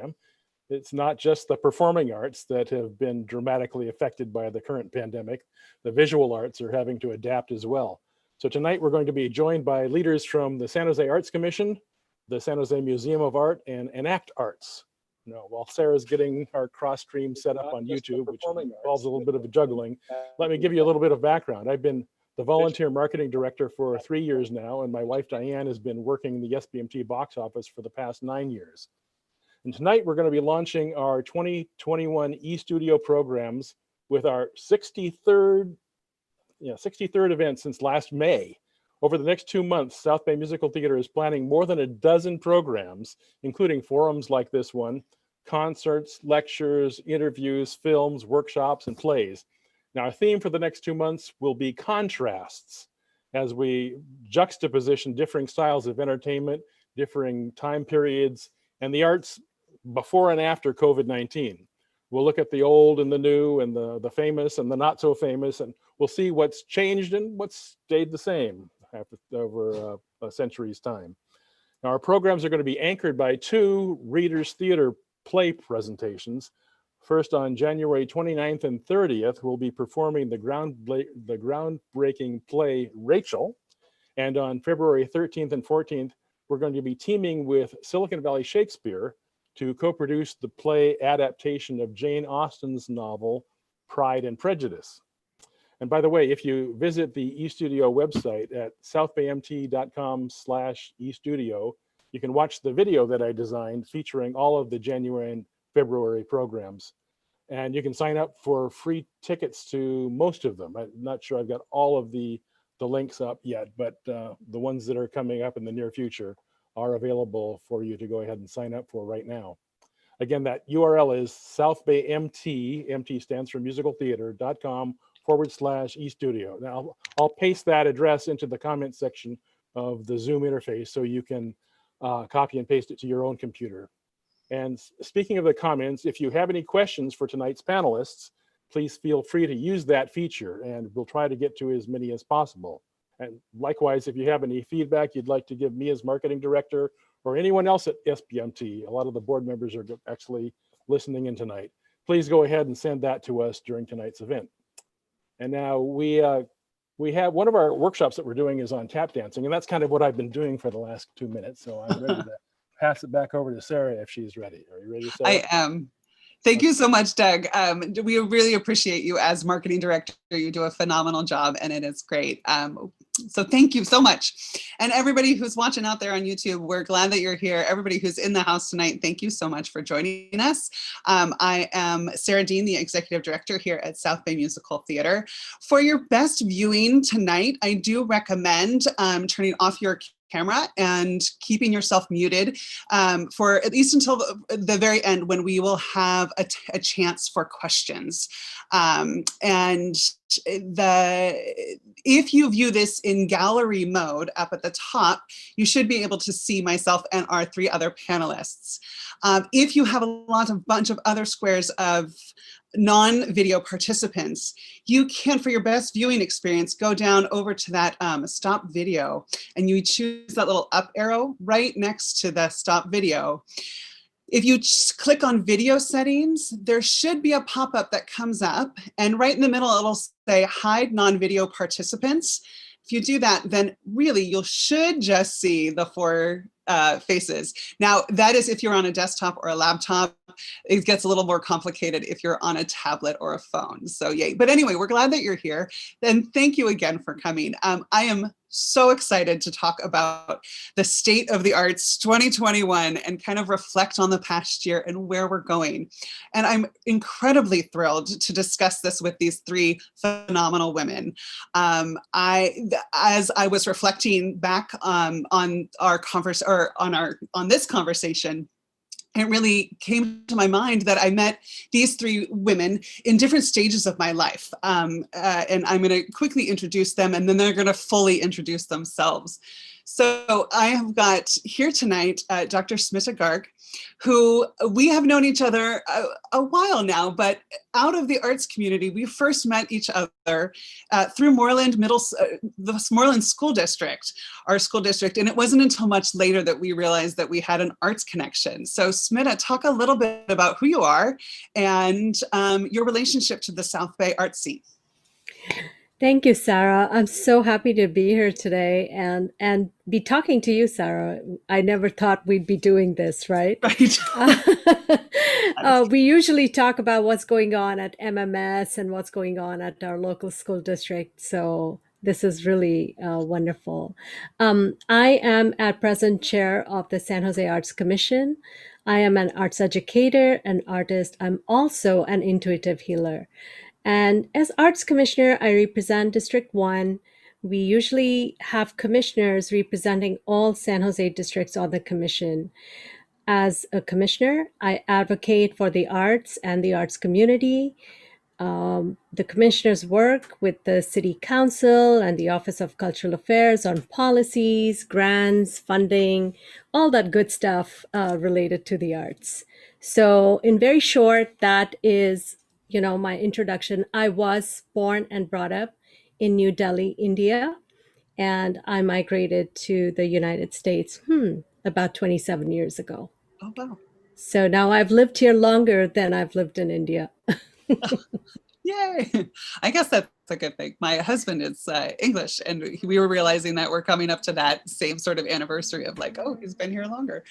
program. It's not just the performing arts that have been dramatically affected by the current pandemic. The visual arts are having to adapt as well. So tonight we're going to be joined by leaders from the San Jose Arts Commission, the San Jose Museum of Art, and Enact Arts. Now, while Sarah's getting our cross stream set up on YouTube, which involves a little bit of juggling, let me give you a little bit of background. I've been the volunteer marketing director for 3 years now, and my wife Diane has been working the SBMT box office for the past 9 years. And tonight we're going to be launching our 2021 eStudio programs with our 63rd event since last May. Over the next 2 months, South Bay Musical Theater is planning more than a dozen programs, including forums like this one, concerts, lectures, interviews, films, workshops, and plays. Now, our theme for the next 2 months will be contrasts, as we juxtaposition differing styles of entertainment, differing time periods, and the arts before and after COVID-19. We'll look at the old and the new and the famous and the not so famous, and we'll see what's changed and what's stayed the same over a century's time. Now, our programs are going to be anchored by 2 Readers Theater play presentations. First, on January 29th and 30th, we'll be performing the groundbreaking play Rachel. And on February 13th and 14th, we're going to be teaming with Silicon Valley Shakespeare to co-produce the play adaptation of Jane Austen's novel, Pride and Prejudice. And by the way, if you visit the eStudio website at southbaymt.com/eStudio, you can watch the video that I designed featuring all of the January and February programs. And you can sign up for free tickets to most of them. I'm not sure I've got all of the links up yet, but the ones that are coming up in the near future are available for you to go ahead and sign up for right now. Again, that URL is southbaymt, MT stands for musical theater.com/eStudio. Now, I'll paste that address into the comment section of the Zoom interface so you can copy and paste it to your own computer. And speaking of the comments, if you have any questions for tonight's panelists, please feel free to use that feature and we'll try to get to as many as possible. And likewise, if you have any feedback you'd like to give me as marketing director or anyone else at SBMT, a lot of the board members are actually listening in tonight, please go ahead and send that to us during tonight's event. And now we have one of our workshops that we're doing is on tap dancing, and that's kind of what I've been doing for the last 2 minutes. So I'm ready to pass it back over to Sarah if she's ready. Are you ready, Sarah? I am. Thank you so much, Doug. We really appreciate you as marketing director. You do a phenomenal job and it is great. So thank you so much. And everybody who's watching out there on YouTube, we're glad that you're here. Everybody who's in the house tonight, thank you so much for joining us. I am Sarah Dean, the Executive Director here at South Bay Musical Theater. For your best viewing tonight, I do recommend turning off your camera and keeping yourself muted for at least until the very end when we will have a chance for questions. If you view this in gallery mode up at the top, you should be able to see myself and our 3 other panelists. If you have a bunch of other squares of non-video participants, you can, for your best viewing experience, go down over to that stop video and you choose that little up arrow right next to the stop video. If you click on video settings, there should be a pop-up that comes up and right in the middle, it'll say hide non-video participants. If you do that, then really you should just see the 4 faces. Now, that is if you're on a desktop or a laptop. It gets a little more complicated if you're on a tablet or a phone. So yay. But anyway, we're glad that you're here. And thank you again for coming. I am so excited to talk about the State of the Arts 2021 and kind of reflect on the past year and where we're going. And I'm incredibly thrilled to discuss this with these 3 phenomenal women. As I was reflecting back on our on this conversation, it really came to my mind that I met these 3 women in different stages of my life. And I'm going to quickly introduce them and then they're going to fully introduce themselves. So I have got here tonight Dr. Smita Garg, who we have known each other a while now, but out of the arts community, we first met each other through the Moreland School District, our school district. And it wasn't until much later that we realized that we had an arts connection. So Smita, talk a little bit about who you are and your relationship to the South Bay art scene. Thank you, Sarah. I'm so happy to be here today and be talking to you, Sarah. I never thought we'd be doing this, right? Right. We usually talk about what's going on at MMS and what's going on at our local school district. So this is really wonderful. I am at present chair of the San Jose Arts Commission. I am an arts educator, an artist. I'm also an intuitive healer. And as Arts Commissioner, I represent District 1. We usually have commissioners representing all San Jose districts on the commission. As a commissioner, I advocate for the arts and the arts community. The commissioners work with the City Council and the Office of Cultural Affairs on policies, grants, funding, all that good stuff related to the arts. So, in very short, that is, my introduction. I was born and brought up in New Delhi, India, and I migrated to the United States about 27 years ago. Oh, wow. So now I've lived here longer than I've lived in India. Yay. I guess that's a good thing. My husband is English, and we were realizing that we're coming up to that same sort of anniversary of like, oh, he's been here longer.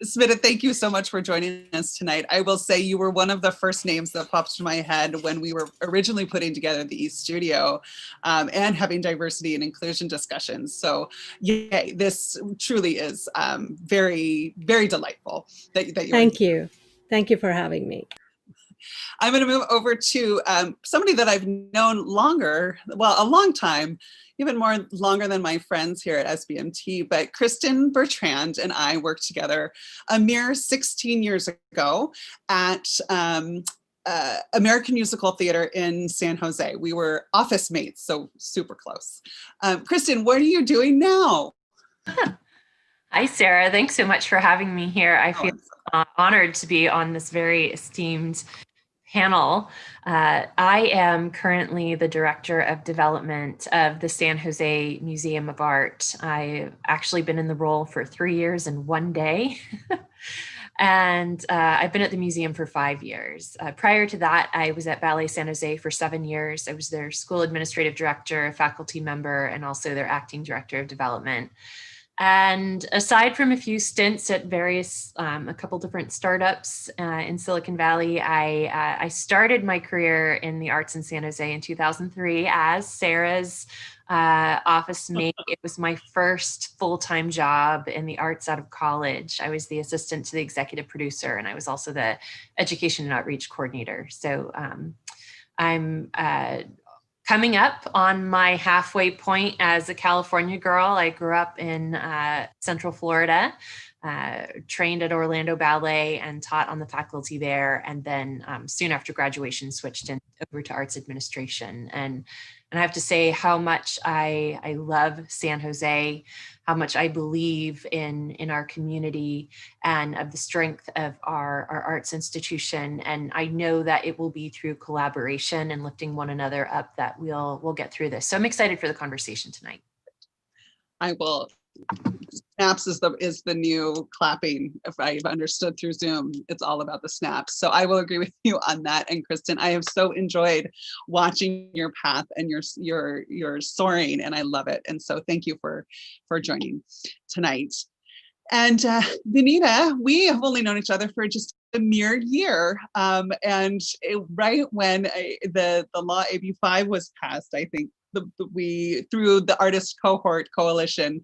Smita, thank you so much for joining us tonight. I will say you were one of the first names that popped to my head when we were originally putting together the East Studio and having diversity and inclusion discussions. So yay, this truly is very, very delightful that you Thank you. Thank you for having me. I'm going to move over to somebody that I've known longer, well, a long time, even more longer than my friends here at SBMT, but Kristen Bertrand and I worked together a mere 16 years ago at American Musical Theater in San Jose. We were office mates, so super close. Kristen, what are you doing now? Hi, Sarah. Thanks so much for having me here. I feel honored to be on this very esteemed panel. I am currently the Director of Development of the San Jose Museum of Art. I've actually been in the role for 3 years and 1 day. And I've been at the museum for 5 years. Prior to that, I was at Ballet San Jose for 7 years. I was their school administrative director, a faculty member, and also their acting director of development. And aside from a few stints at various, a couple different startups in Silicon Valley, I started my career in the arts in San Jose in 2003 as Sarah's office mate. It was my first full-time job in the arts out of college. I was the assistant to the executive producer, and I was also the education and outreach coordinator. So I'm coming up on my halfway point as a California girl. I grew up in Central Florida, trained at Orlando Ballet and taught on the faculty there. And then soon after graduation, switched over to arts administration. And I have to say how much I love San Jose, how much I believe in our community and of the strength of our arts institution. And I know that it will be through collaboration and lifting one another up that we'll get through this. So I'm excited for the conversation tonight. I will. Snaps is the new clapping. If I've understood through Zoom, it's all about the snaps. So I will agree with you on that. And Kristen, I have so enjoyed watching your path and your soaring, and I love it. And so thank you for joining tonight. And Benita, we have only known each other for just a mere year. Right when the law AB 5 was passed, I think we through the Artist Cohort Coalition,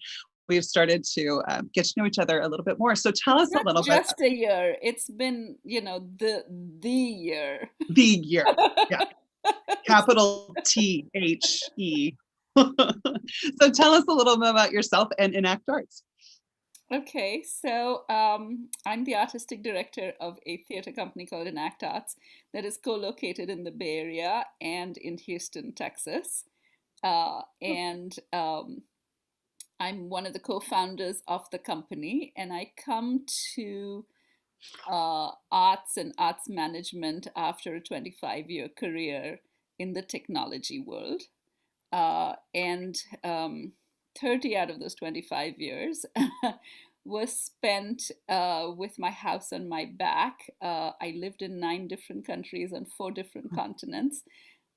we've started to get to know each other a little bit more. So tell us a little bit. Just a year. It's been, the year. The year, yeah. Capital THE. So tell us a little bit about yourself and Enact Arts. Okay, so I'm the artistic director of a theater company called Enact Arts that is co-located in the Bay Area and in Houston, Texas. I'm one of the co-founders of the company, and I come to arts and arts management after a 25-year career in the technology world. And 30 out of those 25 years was spent with my house on my back. I lived in 9 different countries on 4 different continents.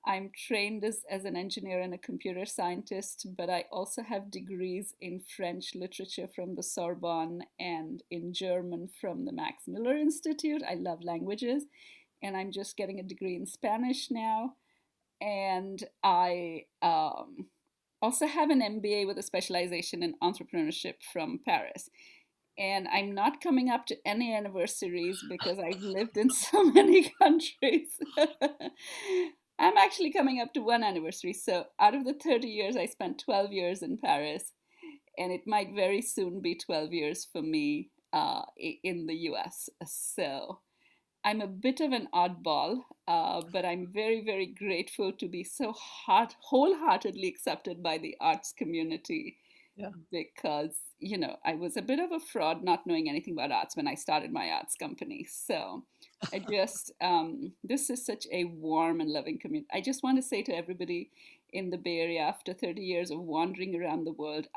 I'm trained as an engineer and a computer scientist, but I also have degrees in French literature from the Sorbonne and in German from the Max Muller Institute. I love languages, and I'm just getting a degree in Spanish now. And I also have an MBA with a specialization in entrepreneurship from Paris. And I'm not coming up to any anniversaries because I've lived in so many countries. I'm actually coming up to one anniversary. So out of the 30 years, I spent 12 years in Paris. And it might very soon be 12 years for me in the US. So I'm a bit of an oddball, but I'm very, very grateful to be so wholeheartedly accepted by the arts community. Yeah. Because, I was a bit of a fraud not knowing anything about arts when I started my arts company. So I just, this is such a warm and loving community. I just want to say to everybody in the Bay Area, after 30 years of wandering around the world,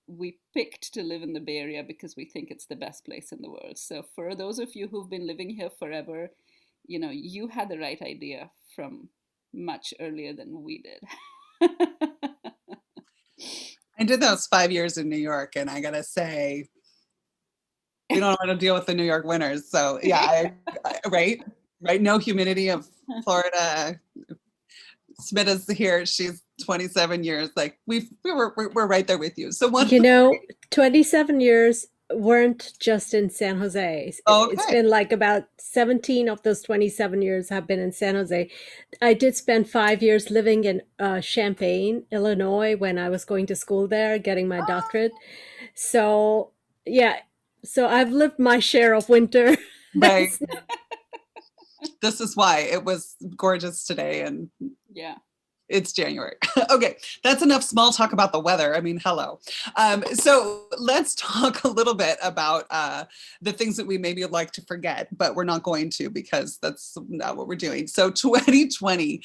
we picked to live in the Bay Area because we think it's the best place in the world. So for those of you who've been living here forever, you had the right idea from much earlier than we did. I did those 5 years in New York, and I gotta say, we don't know how to deal with the New York winters. So yeah, right. No humidity of Florida. Smita's here. She's 27 years. Like we're right there with you. So 27 years weren't just in San Jose. Okay. It's been like about 17 of those 27 years have been in San Jose. I did spend 5 years living in Champaign, Illinois, when I was going to school there, getting my doctorate. So yeah, so I've lived my share of winter. Right. This is why it was gorgeous today, and yeah. It's January. Okay, that's enough small talk about the weather. I mean, hello. So let's talk a little bit about the things that we maybe like to forget, but we're not going to because that's not what we're doing. So 2020,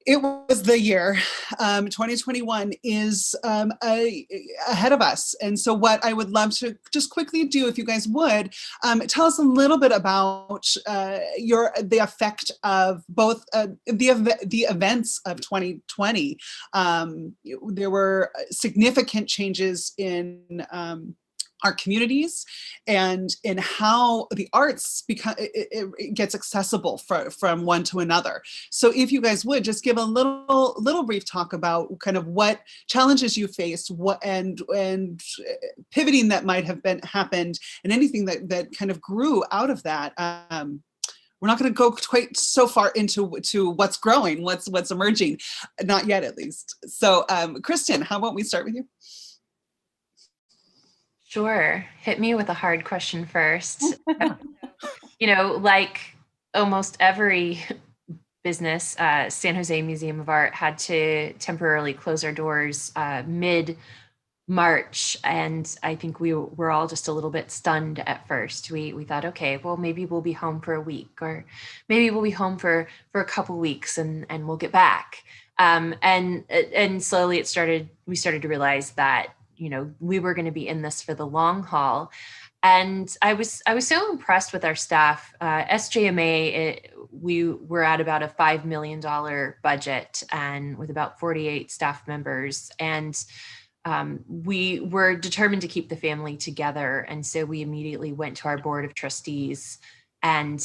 it was the year. 2021 is ahead of us. And so what I would love to just quickly do, if you guys would, tell us a little bit about the effect of both the events of 2020. There were significant changes in our communities and in how the arts it gets accessible from one to another. So if you guys would just give a little brief talk about kind of what challenges you faced, and pivoting that might have happened, and anything that kind of grew out of that. We're not going to go quite so far into what's growing, what's emerging, not yet at least. So Kristen, how about we start with you? Sure. Hit me with a hard question first. Like almost every business, San Jose Museum of Art had to temporarily close our doors mid-March. And I think we were all just a little bit stunned at first. We thought, okay, well, maybe we'll be home for a week, or maybe we'll be home for a couple weeks and we'll get back. And slowly we started to realize that we were going to be in this for the long haul. And I was so impressed with our staff. SJMA, we were at about a $5 million budget and with about 48 staff members. And we were determined to keep the family together. And so we immediately went to our board of trustees, and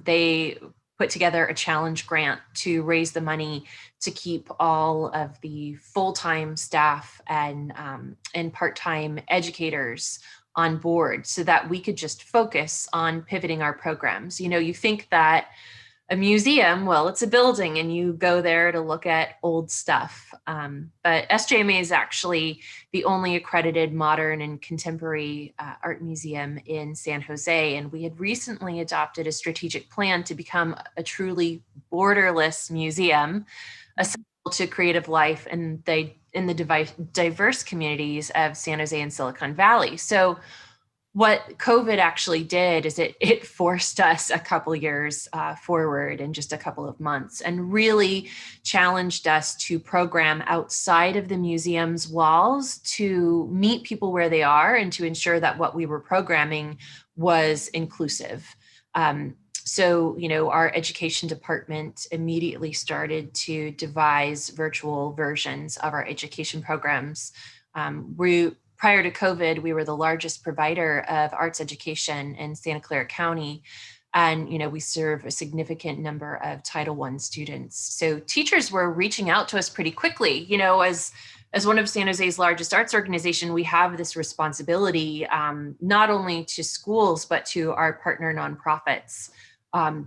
they put together a challenge grant to raise the money to keep all of the full-time staff and part-time educators on board so that we could just focus on pivoting our programs. You think that a museum, well, it's a building and you go there to look at old stuff. But SJMA is actually the only accredited modern and contemporary art museum in San Jose. And we had recently adopted a strategic plan to become a truly borderless museum, essential to creative life. And in the diverse communities of San Jose and Silicon Valley. So what COVID actually did is it forced us a couple years forward in just a couple of months, and really challenged us to program outside of the museum's walls to meet people where they are and to ensure that what we were programming was inclusive. So, our education department immediately started to devise virtual versions of our education programs. Prior to COVID, we were the largest provider of arts education in Santa Clara County. And, we serve a significant number of Title I students. So teachers were reaching out to us pretty quickly. As one of San Jose's largest arts organization, we have this responsibility, not only to schools, but to our partner nonprofits,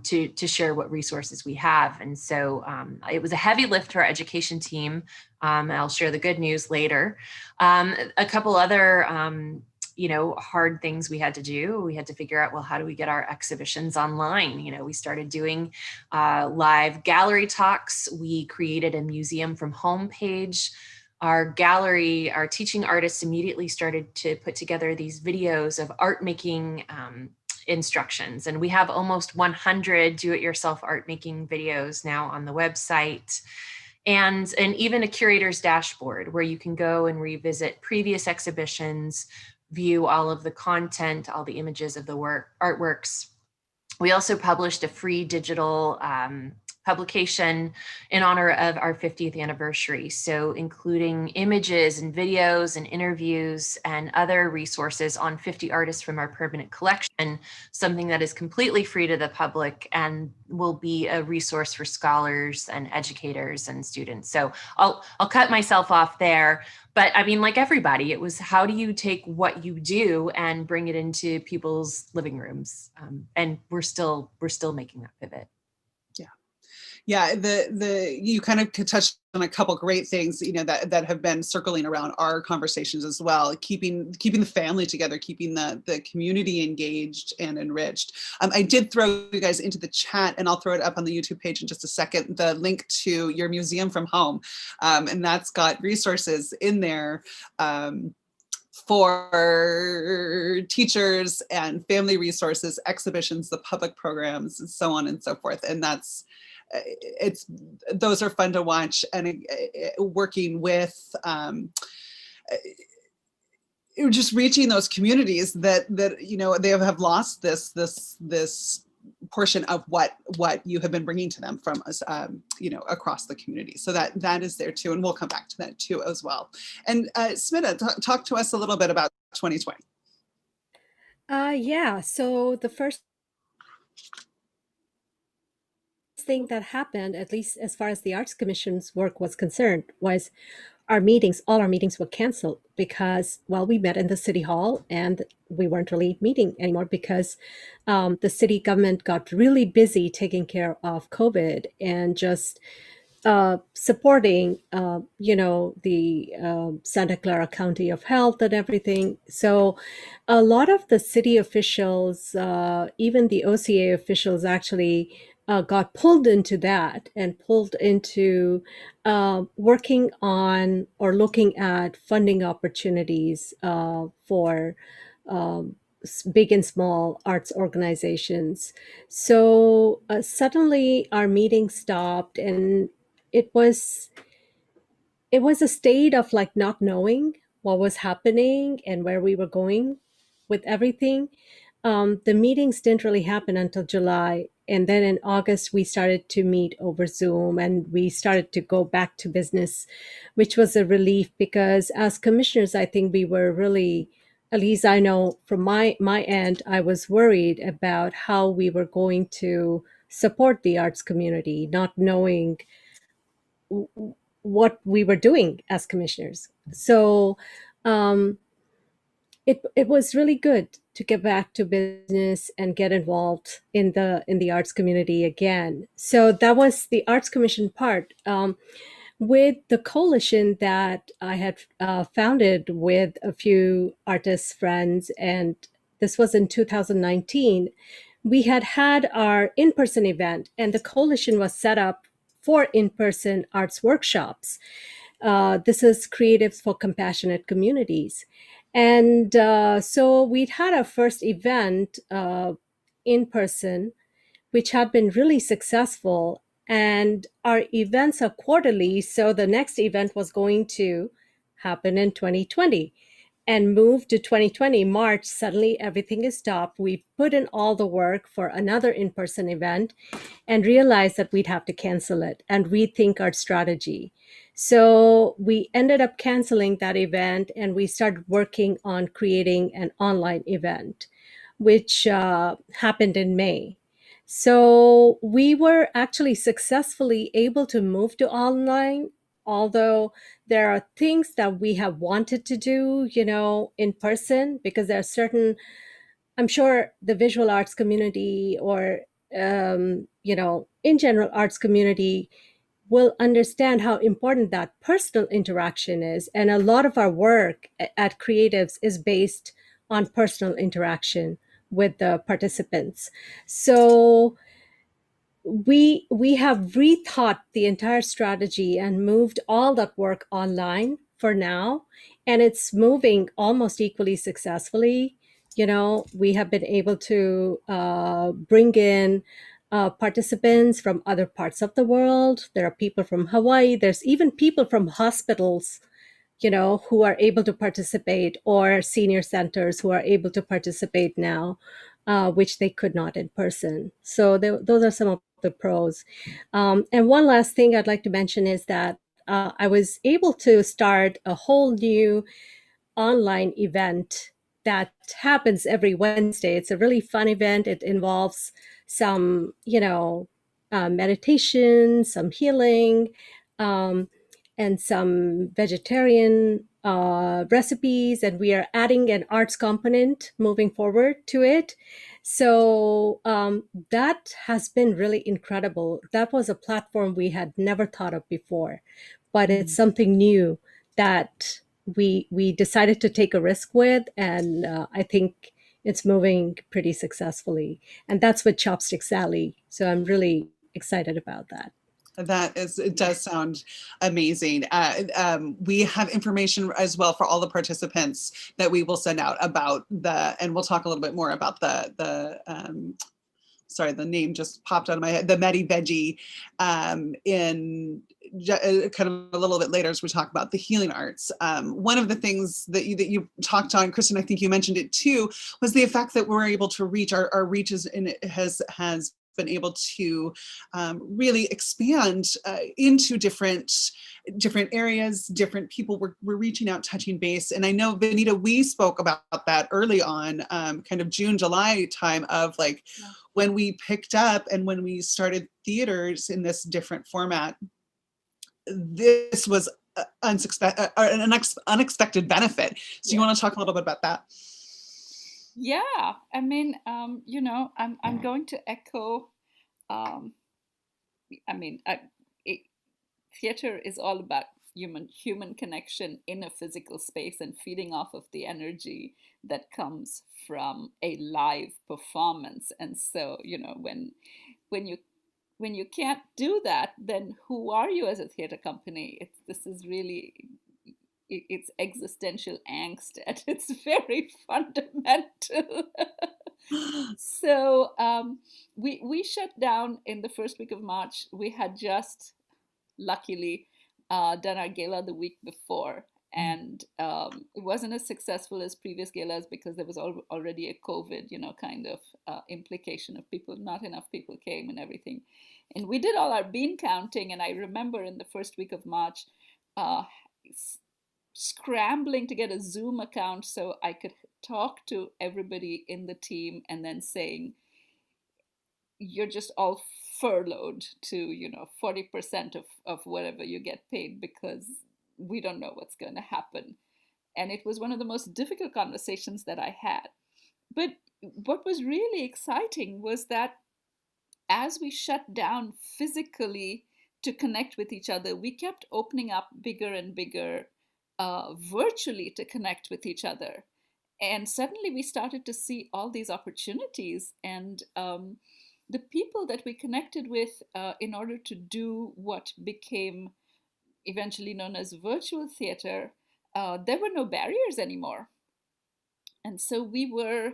to share what resources we have. And so it was a heavy lift for our education team. I'll share the good news later. A couple other, hard things we had to do. We had to figure out, well, how do we get our exhibitions online? We started doing live gallery talks. We created a museum from home page. Our gallery, our teaching artists immediately started to put together these videos of art making instructions. And we have almost 100 do-it-yourself art making videos now on the website. And even a curator's dashboard where you can go and revisit previous exhibitions, view all of the content, all the images of the artworks. We also published a free digital publication in honor of our 50th anniversary. So including images and videos and interviews and other resources on 50 artists from our permanent collection, something that is completely free to the public and will be a resource for scholars and educators and students. So I'll cut myself off there. But I mean, like everybody, it was, how do you take what you do and bring it into people's living rooms? And we're still making that pivot. Yeah, you kind of touched on a couple great things, that have been circling around our conversations as well. Keeping the family together, keeping the community engaged and enriched. I did throw you guys into the chat, and I'll throw it up on the YouTube page in just a second, the link to your museum from home, and that's got resources in there for teachers and family resources, exhibitions, the public programs, and so on and so forth. And those are fun to watch, and working with just reaching those communities that they have lost this portion of what you have been bringing to them from us, across the community. So that is there too, and we'll come back to that too as well. And Smita, talk to us a little bit about 2020. Yeah, so the first thing that happened, at least as far as the Arts Commission's work was concerned, was all our meetings were canceled because, well, we met in the city hall and we weren't really meeting anymore because the city government got really busy taking care of COVID and just supporting, the Santa Clara County of Health and everything. So a lot of the city officials, even the OCA officials, actually got pulled into that and pulled into working on or looking at funding opportunities for big and small arts organizations. So suddenly our meeting stopped, and it was a state of like not knowing what was happening and where we were going with everything. The meetings didn't really happen until July. And then in August, we started to meet over Zoom and we started to go back to business, which was a relief because as commissioners, I think we were really, at least I know from my end, I was worried about how we were going to support the arts community, not knowing what we were doing as commissioners. So it was really good to get back to business and get involved in the arts community again. So that was the Arts Commission part. With the coalition that I had founded with a few artists friends, and this was in 2019, we had our in-person event, and the coalition was set up for in-person arts workshops. This is Creatives for Compassionate Communities. And so we'd had our first event in person, which had been really successful. And our events are quarterly. So the next event was going to happen in 2020 and moved to 2020 March. Suddenly everything is stopped. We put in all the work for another in-person event and realized that we'd have to cancel it and rethink our strategy. So we ended up canceling that event and we started working on creating an online event, which happened in May. So we were actually successfully able to move to online, although there are things that we have wanted to do, in person, because there are certain, I'm sure the visual arts community or, in general arts community will understand how important that personal interaction is. And a lot of our work at Creatives is based on personal interaction with the participants. So we have rethought the entire strategy and moved all that work online for now, and it's moving almost equally successfully. We have been able to bring in participants from other parts of the world. There are people from Hawaii. There's even people from hospitals, who are able to participate, or senior centers who are able to participate now, which they could not in person. So those are some of the pros. And one last thing I'd like to mention is that I was able to start a whole new online event that happens every Wednesday. It's a really fun event. It involves some, meditation, some healing, um, and some vegetarian recipes. And we are adding an arts component moving forward to it. So that has been really incredible. That was a platform we had never thought of before, but it's something new that we decided to take a risk with, and I think it's moving pretty successfully. And that's with Chopstick Sally. So I'm really excited about that. It does sound amazing. We have information as well for all the participants that we will send out about and we'll talk a little bit more about sorry, the name just popped out of my head, the Medi Veggie, in kind of a little bit later as we talk about the healing arts. One of the things that you talked on, Kristen, I think you mentioned it too, was the effect that we're able to reach. Our reaches has been able to really expand into different areas, different people. We're reaching out, touching base. And I know, Vanita, we spoke about that early on, kind of June, July time of like, when we picked up and when we started theaters in this different format, this was an unexpected benefit. So you want to talk a little bit about that? Yeah, I mean, I'm going to echo. I mean, theater is all about human connection in a physical space and feeding off of the energy that comes from a live performance. And so, when you can't do that, then who are you as a theater company? This is really, it's existential angst at its very fundamental. So we shut down in the first week of March. We had just luckily done our gala the week before, and it wasn't as successful as previous galas because there was already a COVID, kind of implication of not enough people came and everything. And we did all our bean counting, and I remember in the first week of March scrambling to get a Zoom account so I could talk to everybody in the team and then saying, you're just all furloughed to 40% of whatever you get paid because we don't know what's going to happen. And it was one of the most difficult conversations that I had. But what was really exciting was that as we shut down physically to connect with each other, we kept opening up bigger and bigger virtually to connect with each other. And suddenly we started to see all these opportunities, and the people that we connected with in order to do what became eventually known as virtual theater, there were no barriers anymore. And so we were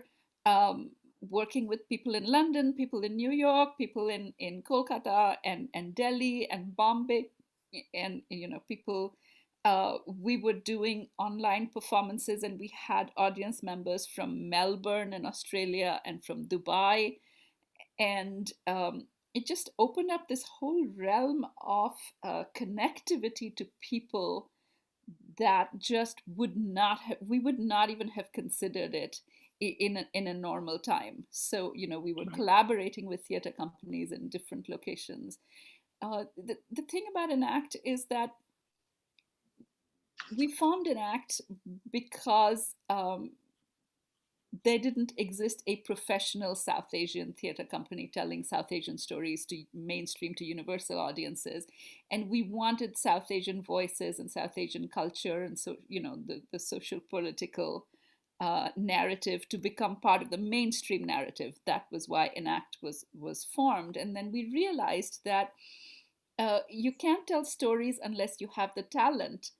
working with people in London, people in New York, people in Kolkata and Delhi and Bombay, and people. We were doing online performances, and we had audience members from Melbourne in Australia and from Dubai, and it just opened up this whole realm of connectivity to people that just would not have, we would not even have considered it in a normal time. So we were collaborating with theater companies in different locations. The thing about Enact is that we formed Enact because there didn't exist a professional South Asian theater company telling South Asian stories to mainstream, to universal audiences. And we wanted South Asian voices and South Asian culture, and so, the social political narrative to become part of the mainstream narrative. That was why Enact was formed. And then we realized that you can't tell stories unless you have the talent,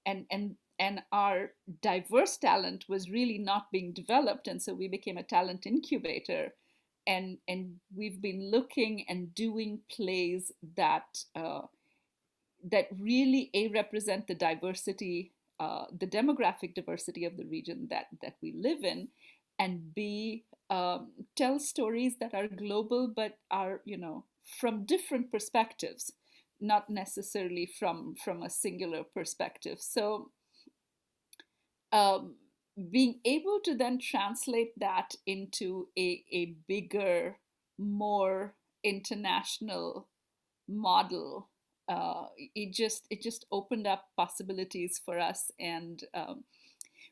and our diverse talent was really not being developed, and so we became a talent incubator, and we've been looking and doing plays that that really represent the diversity, the demographic diversity of the region that we live in, and b tell stories that are global but are from different perspectives, not necessarily from a singular perspective. So being able to then translate that into a bigger, more international model, it just opened up possibilities for us. And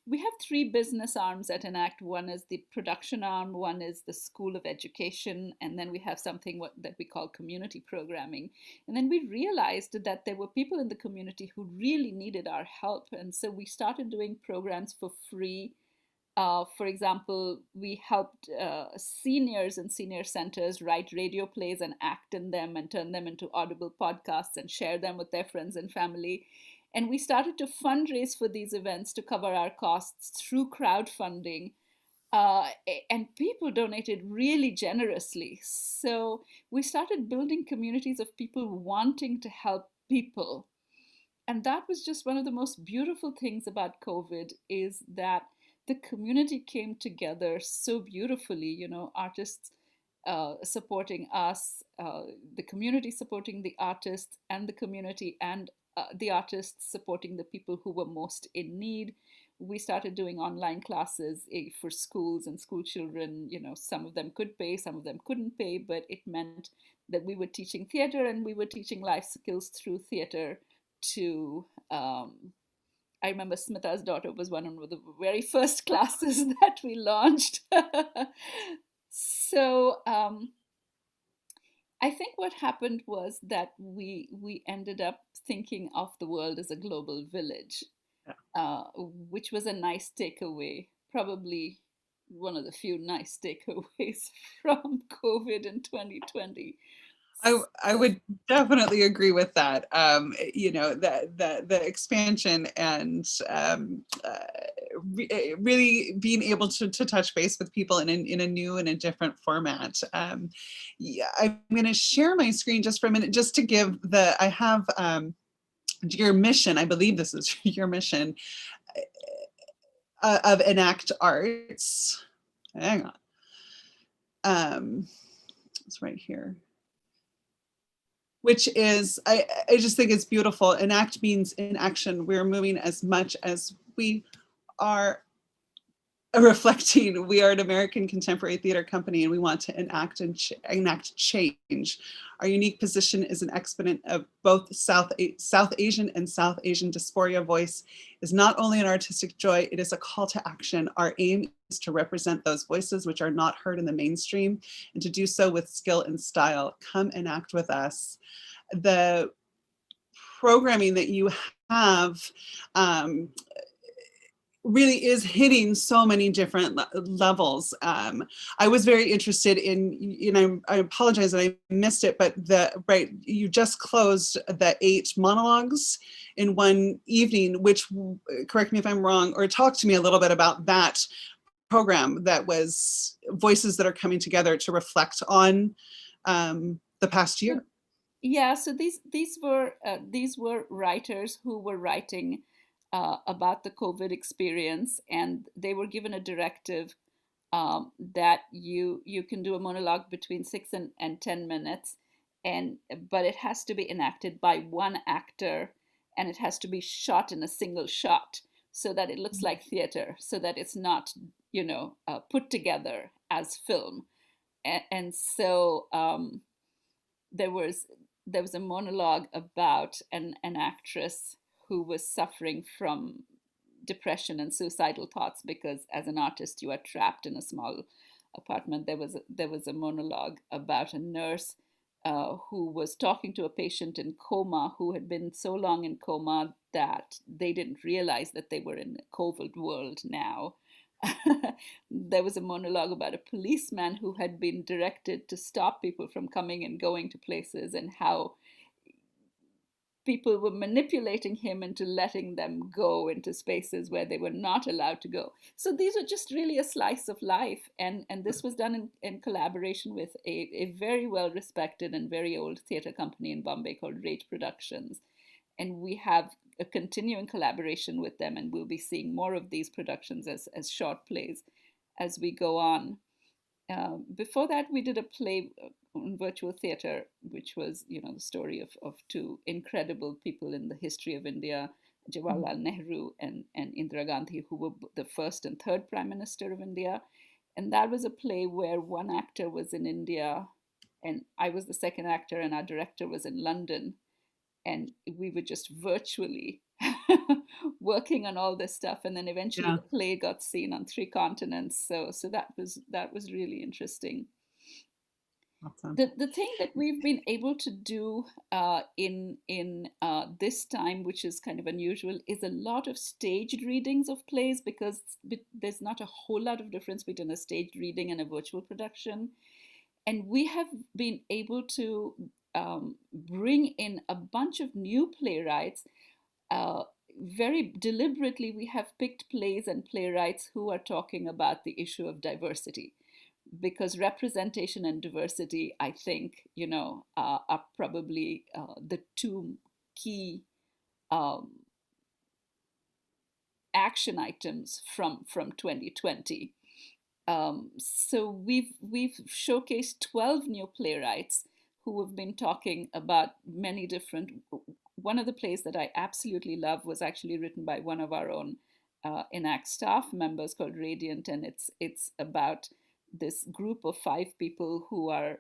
we have three business arms at Enact. One is the production arm, one is the School of Education, and then we have something that we call community programming. And then we realized that there were people in the community who really needed our help. And so we started doing programs for free. For example, we helped seniors in senior centers write radio plays and act in them and turn them into audible podcasts and share them with their friends and family. And we started to fundraise for these events to cover our costs through crowdfunding. And people donated really generously. So we started building communities of people wanting to help people. And that was just one of the most beautiful things about COVID, is that the community came together so beautifully, artists supporting us, the community supporting the artists, and the community and the artists supporting the people who were most in need. We started doing online classes for schools and school children. Some of them could pay, some of them couldn't pay, but it meant that we were teaching theater and we were teaching life skills through theater to I remember Smita's daughter was one of the very first classes that we launched. So I think what happened was that we ended up thinking of the world as a global village, which was a nice takeaway, probably one of the few nice takeaways from COVID in 2020. I would definitely agree with that. The expansion and really being able to touch base with people in a new and a different format. Yeah, I'm going to share my screen just for a minute, just to give I have your mission. I believe this is your mission of Enact Arts. Hang on. It's right here. Which is, I just think it's beautiful. Enact means in action. We're moving as much as we are reflecting. We are an American contemporary theater company, and we want to enact change. Our unique position is an exponent of both South Asian and South Asian dysphoria. Voice is not only an artistic joy, it is a call to action. Our aim is to represent those voices which are not heard in the mainstream, and to do so with skill and style. Come and act with us. The programming that you have really is hitting so many different levels. I was very interested in, I apologize that I missed it, but you just closed the 8 monologues in one evening, which, correct me if I'm wrong, or talk to me a little bit about that program that was voices that are coming together to reflect on the past year. Yeah, so these were writers who were writing about the COVID experience, and they were given a directive that you can do a monologue between 6 and 10 minutes, but it has to be enacted by one actor, and it has to be shot in a single shot so that it looks like theater, so that it's not put together as film, and so there was a monologue about an actress who was suffering from depression and suicidal thoughts because as an artist you are trapped in a small apartment. There was a monologue about a nurse who was talking to a patient in coma who had been so long in coma that they didn't realize that they were in a COVID world now. There was a monologue about a policeman who had been directed to stop people from coming and going to places, and how people were manipulating him into letting them go into spaces where they were not allowed to go. So these are just really a slice of life. And this was done in collaboration with a very well respected and very old theater company in Bombay called Rage Productions. And we have a continuing collaboration with them, and we'll be seeing more of these productions as short plays as we go on. Before that, we did a play on virtual theater, which was, the story of 2 incredible people in the history of India, Jawaharlal Nehru and Indira Gandhi, who were the first and third Prime Minister of India. And that was a play where one actor was in India, and I was the second actor, and our director was in London. And we were just virtually working on all this stuff, and then eventually the play got seen on 3 continents. So that was really interesting. Awesome. The thing that we've been able to do in this time, which is kind of unusual, is a lot of staged readings of plays, because there's not a whole lot of difference between a staged reading and a virtual production. And we have been able to bring in a bunch of new playwrights. Very deliberately, we have picked plays and playwrights who are talking about the issue of diversity, because representation and diversity, I think, are probably the 2 key action items from 2020. So we've showcased 12 new playwrights who have been talking about many different. One of the plays that I absolutely love was actually written by one of our own ENACT staff members called Radiant, and it's about this group of 5 people who are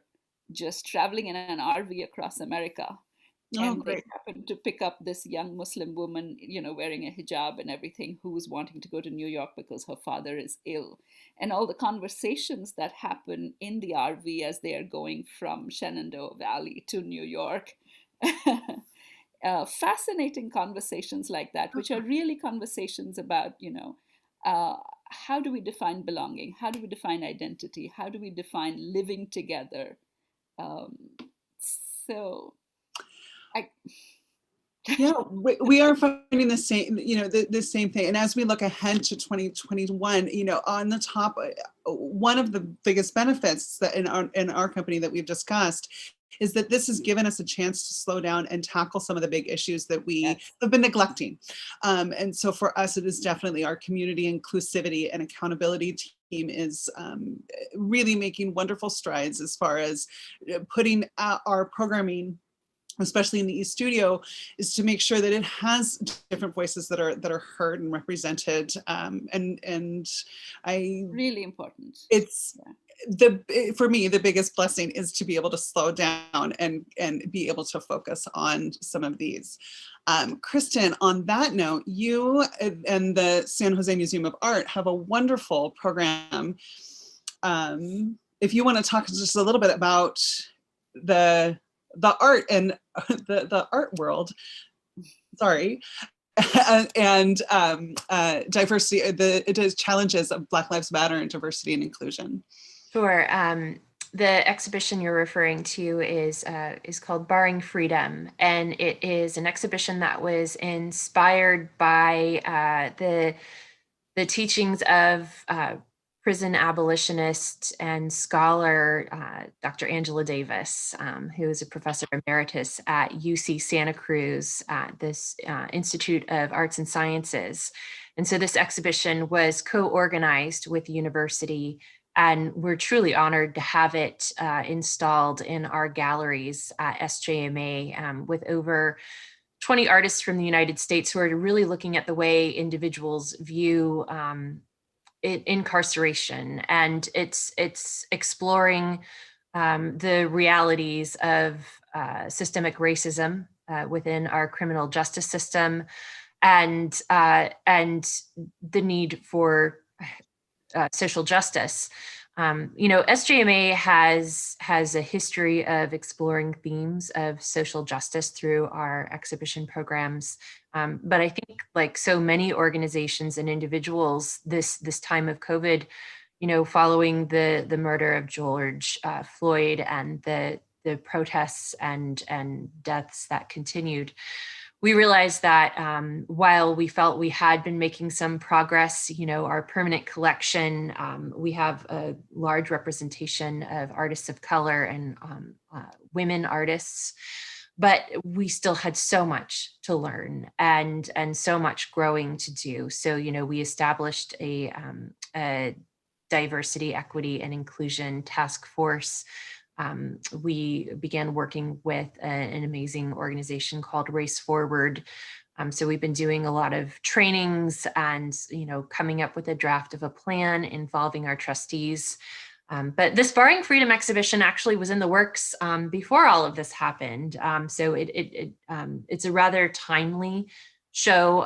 just traveling in an RV across America. And great. they happened to pick up this young Muslim woman, wearing a hijab and everything, who was wanting to go to New York because her father is ill. And all the conversations that happen in the RV as they are going from Shenandoah Valley to New York. Fascinating conversations like that, which are really conversations about, how do we define belonging? How do we define identity? How do we define living together? Yeah, we are finding the same, the same thing. And as we look ahead to 2021, on the top, one of the biggest benefits that in our company that we've discussed is that this has given us a chance to slow down and tackle some of the big issues that we have been neglecting. And so for us, it is definitely our community inclusivity and accountability team is really making wonderful strides as far as putting our programming, especially in the East Studio, is to make sure that it has different voices that are heard and represented. And I really important. It's for me, the biggest blessing is to be able to slow down and be able to focus on some of these. Kristen, on that note, you and the San Jose Museum of Art have a wonderful program. If you want to talk just a little bit about the art and the art world, sorry, and diversity, the challenges of Black Lives Matter and diversity and inclusion. Sure. The exhibition you're referring to is called Barring Freedom, and it is an exhibition that was inspired by the teachings of prison abolitionist and scholar Dr. Angela Davis, who is a professor emeritus at UC Santa Cruz at this Institute of Arts and Sciences. And so this exhibition was co-organized with the university, and we're truly honored to have it installed in our galleries at SJMA with over 20 artists from the United States who are really looking at the way individuals view incarceration, and it's exploring the realities of systemic racism within our criminal justice system, and the need for social justice. SJMA has a history of exploring themes of social justice through our exhibition programs. But I think, like so many organizations and individuals, this time of COVID, following the murder of George Floyd and the protests and deaths that continued, we realized that while we felt we had been making some progress, our permanent collection, we have a large representation of artists of color and women artists, but we still had so much to learn and so much growing to do. So, we established a diversity, equity, and inclusion task force. We began working with an amazing organization called Race Forward. So we've been doing a lot of trainings and, coming up with a draft of a plan involving our trustees. But this Barring Freedom exhibition actually was in the works before all of this happened. So it's a rather timely show.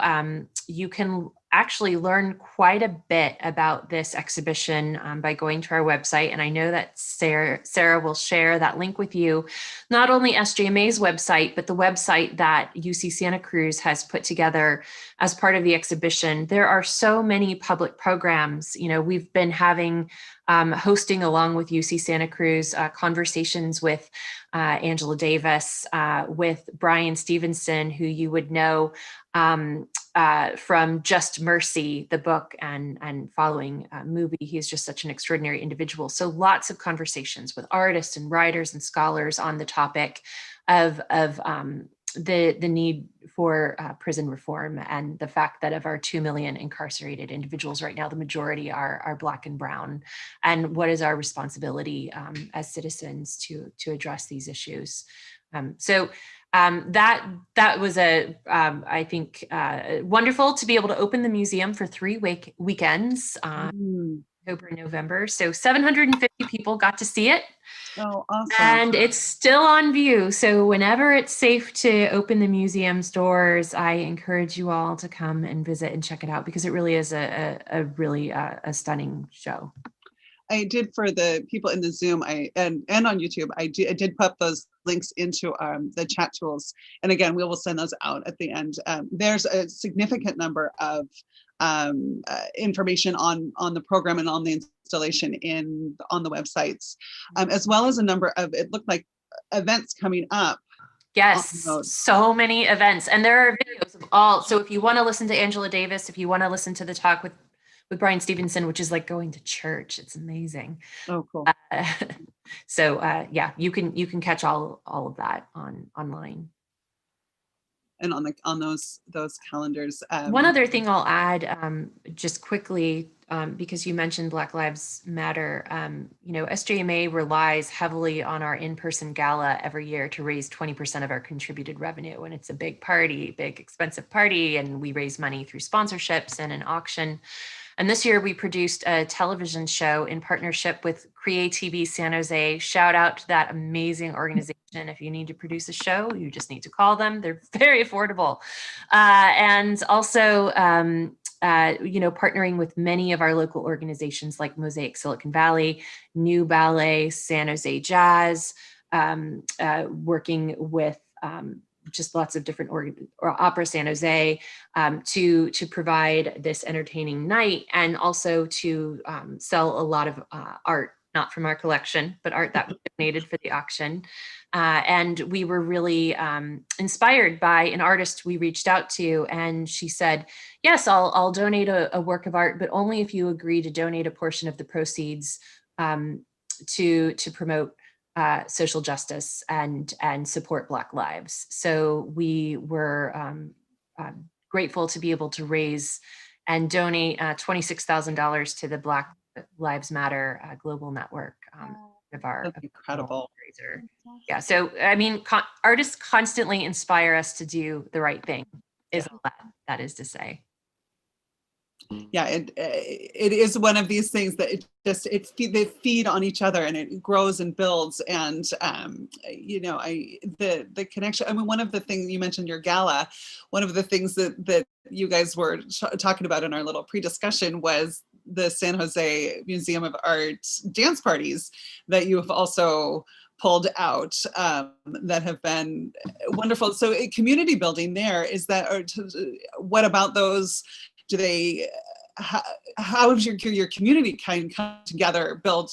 You can actually learn quite a bit about this exhibition by going to our website. And I know that Sarah will share that link with you, not only SJMA's website, but the website that UC Santa Cruz has put together as part of the exhibition. There are so many public programs. We've been having hosting along with UC Santa Cruz conversations with Angela Davis, with Brian Stevenson, who you would know from Just Mercy, the book, and following movie. He's just such an extraordinary individual. So lots of conversations with artists and writers and scholars on the topic of the need for prison reform, and the fact that of our 2 million incarcerated individuals right now, the majority are Black and Brown, and what is our responsibility as citizens to address these issues. That was I think wonderful to be able to open the museum for 3 weekends, October and November. So 750 people got to see it. Oh, awesome. And it's still on view. So whenever it's safe to open the museum's doors, I encourage you all to come and visit and check it out, because it really is a really stunning show. I did, for the people in the Zoom and on YouTube, I did put those links into the chat tools. And again, we will send those out at the end. There's a significant number of information on the program and on the installation on the websites, as well as a number of, it looked like, events coming up. Yes, so many events. And there are videos of all. So if you want to listen to Angela Davis, if you want to listen to the talk with Brian Stevenson, which is like going to church, it's amazing. Oh, cool. Yeah, you can catch all of that online. And on those calendars. One other thing I'll add, just quickly, because you mentioned Black Lives Matter, SJMA relies heavily on our in-person gala every year to raise 20% of our contributed revenue. And it's a big party, big expensive party, and we raise money through sponsorships and an auction. And this year we produced a television show in partnership with CreaTV San Jose. Shout out to that amazing organization. If you need to produce a show, you just need to call them. They're very affordable. And also, partnering with many of our local organizations like Mosaic Silicon Valley, New Ballet, San Jose Jazz, working with just lots of different or Opera San Jose, to provide this entertaining night, and also to sell a lot of art, not from our collection, but art that we donated for the auction. And we were really inspired by an artist we reached out to, and she said, yes, I'll donate a work of art, but only if you agree to donate a portion of the proceeds to promote social justice and support Black lives. So we were grateful to be able to raise and donate $26,000 to the Black Lives Matter global network of our That's incredible. fundraiser. Yeah, so I mean, artists constantly inspire us to do the right thing, is all that is to say. Yeah, it is one of these things that they feed on each other, and it grows and builds. And the connection. I mean, one of the things you mentioned, your gala, one of the things that you guys were talking about in our little pre-discussion was the San Jose Museum of Art dance parties that you have also pulled out, that have been wonderful. So community building there, is that, or what about those? Do they, how does your community kind of come together, build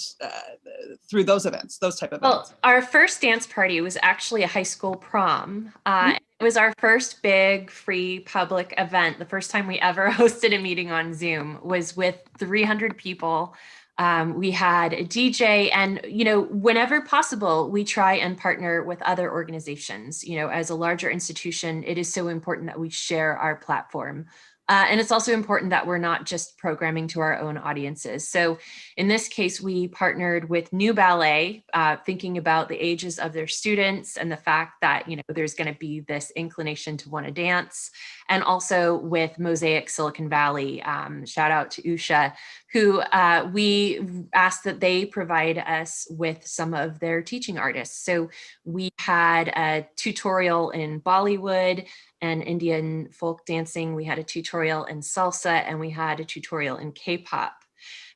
through those events, those type of events? Well, our first dance party was actually a high school prom. It was our first big free public event. The first time we ever hosted a meeting on Zoom was with 300 people. We had a DJ, and, whenever possible, we try and partner with other organizations. As a larger institution, it is so important that we share our platform. And it's also important that we're not just programming to our own audiences. So in this case, we partnered with New Ballet, thinking about the ages of their students and the fact that, there's going to be this inclination to want to dance. And also with Mosaic Silicon Valley, shout out to Usha, who we asked that they provide us with some of their teaching artists. So we had a tutorial in Bollywood and Indian folk dancing. We had a tutorial in salsa, and we had a tutorial in K-pop.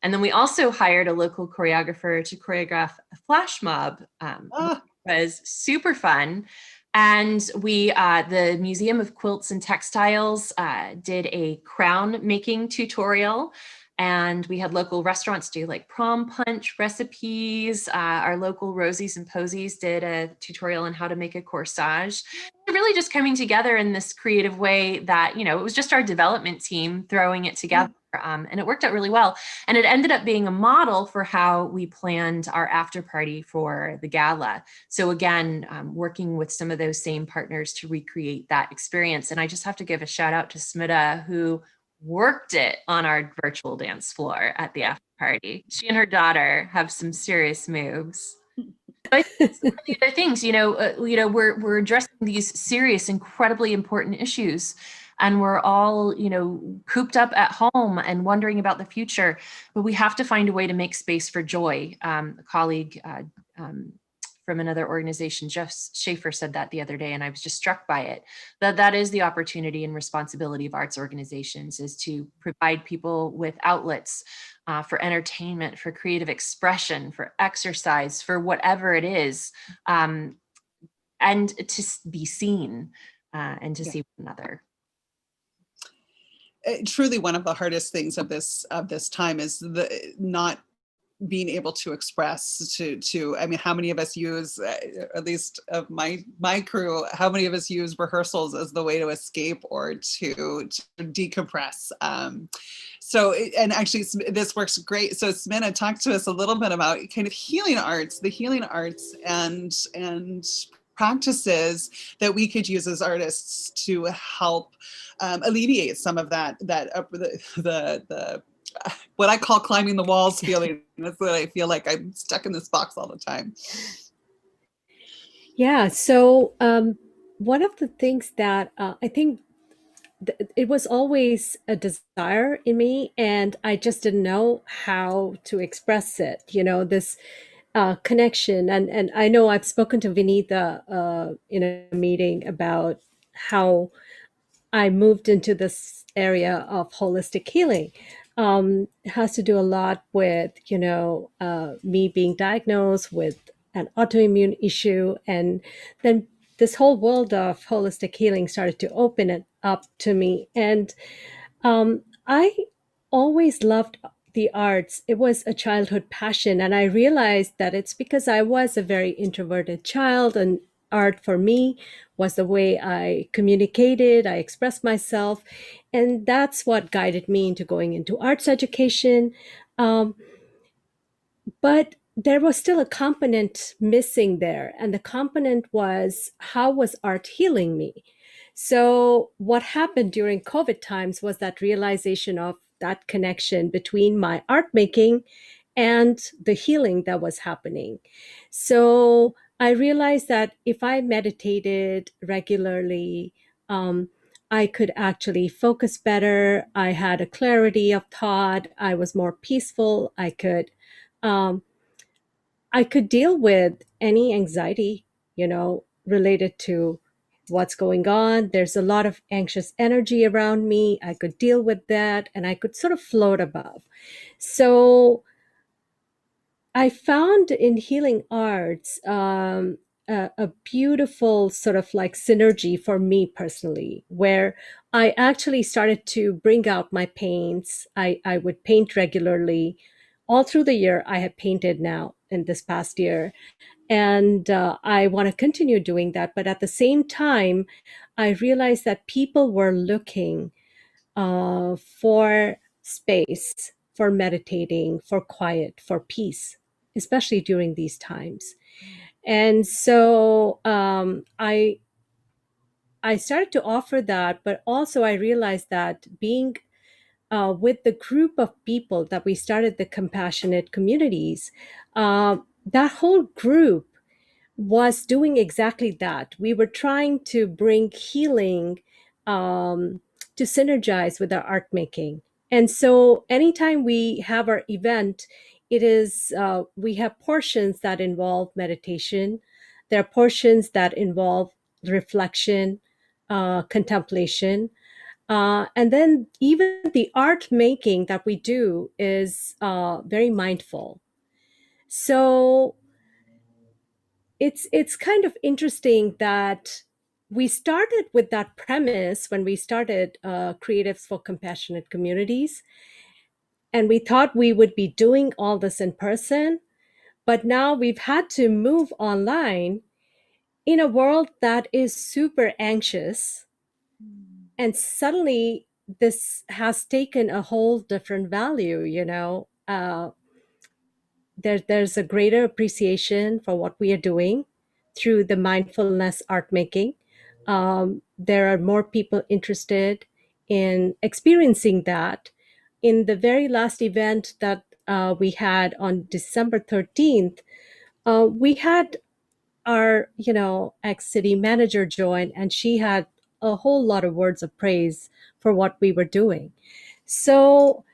And then we also hired a local choreographer to choreograph a flash mob, which was super fun. And we, the Museum of Quilts and Textiles did a crown making tutorial. And we had local restaurants do like prom punch recipes. Our local Rosies and Posies did a tutorial on how to make a corsage. Really just coming together in this creative way that, it was just our development team throwing it together. And it worked out really well. And it ended up being a model for how we planned our after party for the gala. So again, working with some of those same partners to recreate that experience. And I just have to give a shout out to Smita, who worked it on our virtual dance floor at the after party. She and her daughter have some serious moves. But some of the other things, we're addressing these serious, incredibly important issues, and we're all, cooped up at home and wondering about the future. But we have to find a way to make space for joy. A colleague from another organization, Jeff Schaefer, said that the other day, and I was just struck by it. That is the opportunity and responsibility of arts organizations, is to provide people with outlets for entertainment, for creative expression, for exercise, for whatever it is, and to be seen and to see one another. Truly, one of the hardest things of this time is the not being able to express to I mean, how many of us use, at least of my crew, how many of us use rehearsals as the way to escape or to decompress? So, and actually this works great. So Smina, talk to us a little bit about kind of the healing arts and practices that we could use as artists to help alleviate some of that the what I call climbing the walls feeling. That's what I feel like, I'm stuck in this box all the time. Yeah. So one of the things that I think it was always a desire in me, and I just didn't know how to express it. This connection, and I know I've spoken to Vinitha in a meeting about how I moved into this area of holistic healing. It has to do a lot with, me being diagnosed with an autoimmune issue, and then this whole world of holistic healing started to open it up to me. And I always loved the arts. It was a childhood passion. And I realized that it's because I was a very introverted child, and art for me was the way I communicated, I expressed myself. And that's what guided me into going into arts education. Um, but there was still a component missing there. And the component was, how was art healing me? So, what happened during COVID times was that realization of that connection between my art making and the healing that was happening. So, I realized that if I meditated regularly, I could actually focus better. I had a clarity of thought. I was more peaceful. Um, I could deal with any anxiety, related to what's going on. There's a lot of anxious energy around me. I could deal with that and I could sort of float above. So I found in healing arts a beautiful sort of like synergy for me personally, where I actually started to bring out my paints. I would paint regularly. All through the year, I have painted now in this past year. And I want to continue doing that. But at the same time, I realized that people were looking for space, for meditating, for quiet, for peace, especially during these times. And so I started to offer that, but also I realized that being with the group of people that we started the compassionate communities, that whole group was doing exactly that. We were trying to bring healing to synergize with our art making. And so anytime we have our event, it is, we have portions that involve meditation. There are portions that involve reflection, contemplation. And then even the art making that we do is very mindful. So it's kind of interesting that we started with that premise when we started Creatives for Compassionate Communities, and we thought we would be doing all this in person, but now we've had to move online in a world that is super anxious, and suddenly this has taken a whole different value. There's a greater appreciation for what we are doing through the mindfulness art making. There are more people interested in experiencing that. In the very last event that we had on December 13th, we had our, ex-city manager join, and she had a whole lot of words of praise for what we were doing. So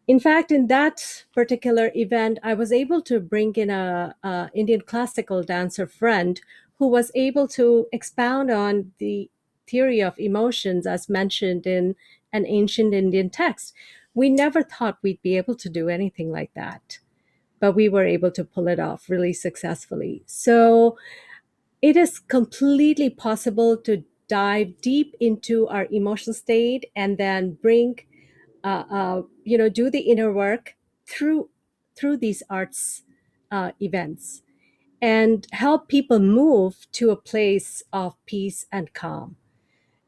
in fact, in that particular event, I was able to bring in a Indian classical dancer friend who was able to expound on the theory of emotions as mentioned in an ancient Indian text. We never thought we'd be able to do anything like that, but we were able to pull it off really successfully. So it is completely possible to dive deep into our emotional state and then bring do the inner work through these arts events and help people move to a place of peace and calm.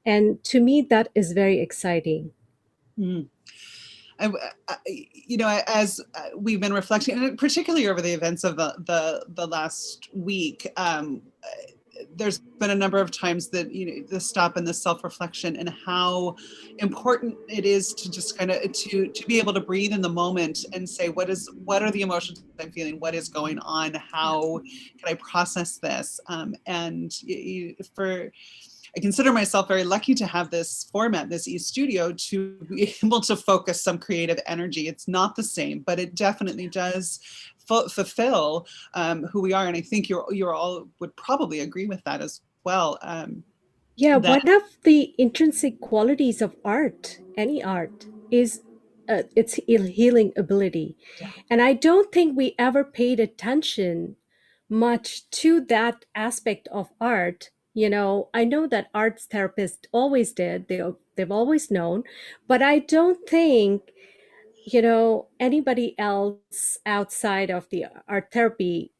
And to me, that is very exciting. Mm. I, as we've been reflecting, and particularly over the events of the last week, there's been a number of times that the stop and the self-reflection and how important it is to just kind of to be able to breathe in the moment and say what are the emotions I'm feeling, what is going on, how can I process this, and for I consider myself very lucky to have this format, this e-studio, to be able to focus some creative energy. It's not the same, but it definitely does fulfill who we are. And I think you're all would probably agree with that as well. Yeah, That one of the intrinsic qualities of art, any art, is its healing ability. Yeah. And I don't think we ever paid attention much to that aspect of art I know that arts therapists always did. They've always known, but I don't think anybody else outside of the art therapy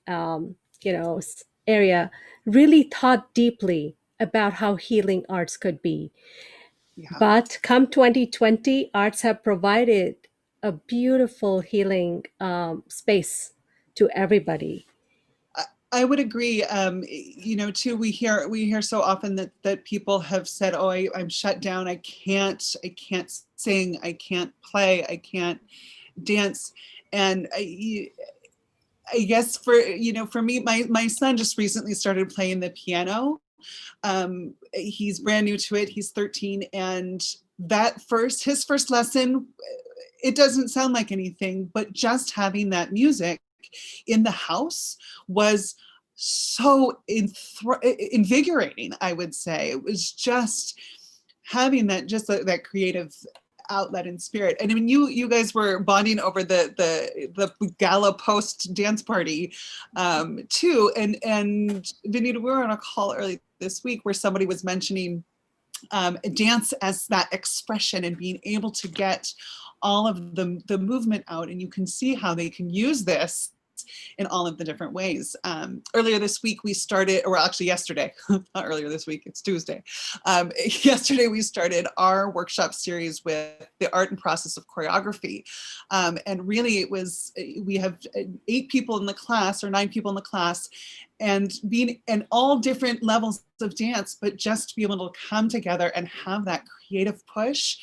area really thought deeply about how healing arts could be. Yeah. But come 2020, arts have provided a beautiful healing space to everybody. I would agree. Too, we hear so often that people have said, "Oh, I'm shut down. I can't sing. I can't play. I can't dance." And I guess for me, my son just recently started playing the piano. He's brand new to it. He's 13, and his first lesson, it doesn't sound like anything, but just having that music in the house was so invigorating, I would say. It was just having that creative outlet and spirit. And I mean, you guys were bonding over the gala post dance party too. And Vinita, we were on a call early this week where somebody was mentioning dance as that expression and being able to get all of the movement out, and you can see how they can use this in all of the different ways. Earlier this week we started, or actually yesterday, not earlier this week, it's Tuesday. Yesterday we started our workshop series with the art and process of choreography. And really we have 8 people in the class, or 9 people in the class, and being in all different levels of dance, but just to be able to come together and have that creative push,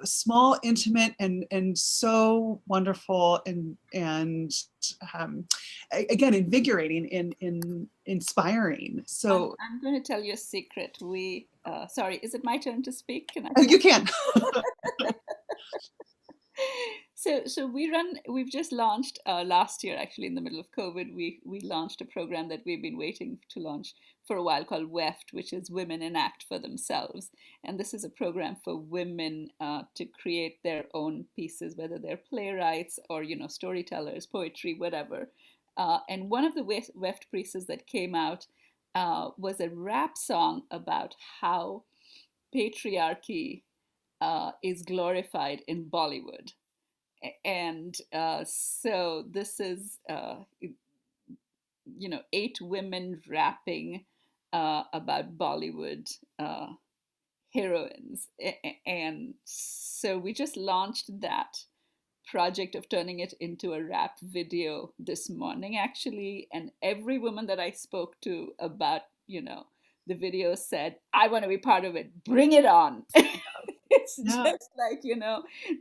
small, intimate, and so wonderful, and again, invigorating and inspiring. So I'm going to tell you a secret. Sorry, is it my turn to speak? Can I? Oh, you can. So we've just launched last year, actually, in the middle of COVID. We launched a program that we've been waiting to launch for a while called WEFT, which is Women Enact for Themselves. And this is a program for women to create their own pieces, whether they're playwrights or storytellers, poetry, whatever. And one of the WEFT pieces that came out was a rap song about how patriarchy is glorified in Bollywood. And so this is 8 women rapping about Bollywood heroines. And so we just launched that project of turning it into a rap video this morning, actually. And every woman that I spoke to about the video said, "I want to be part of it, bring it on." It's just like,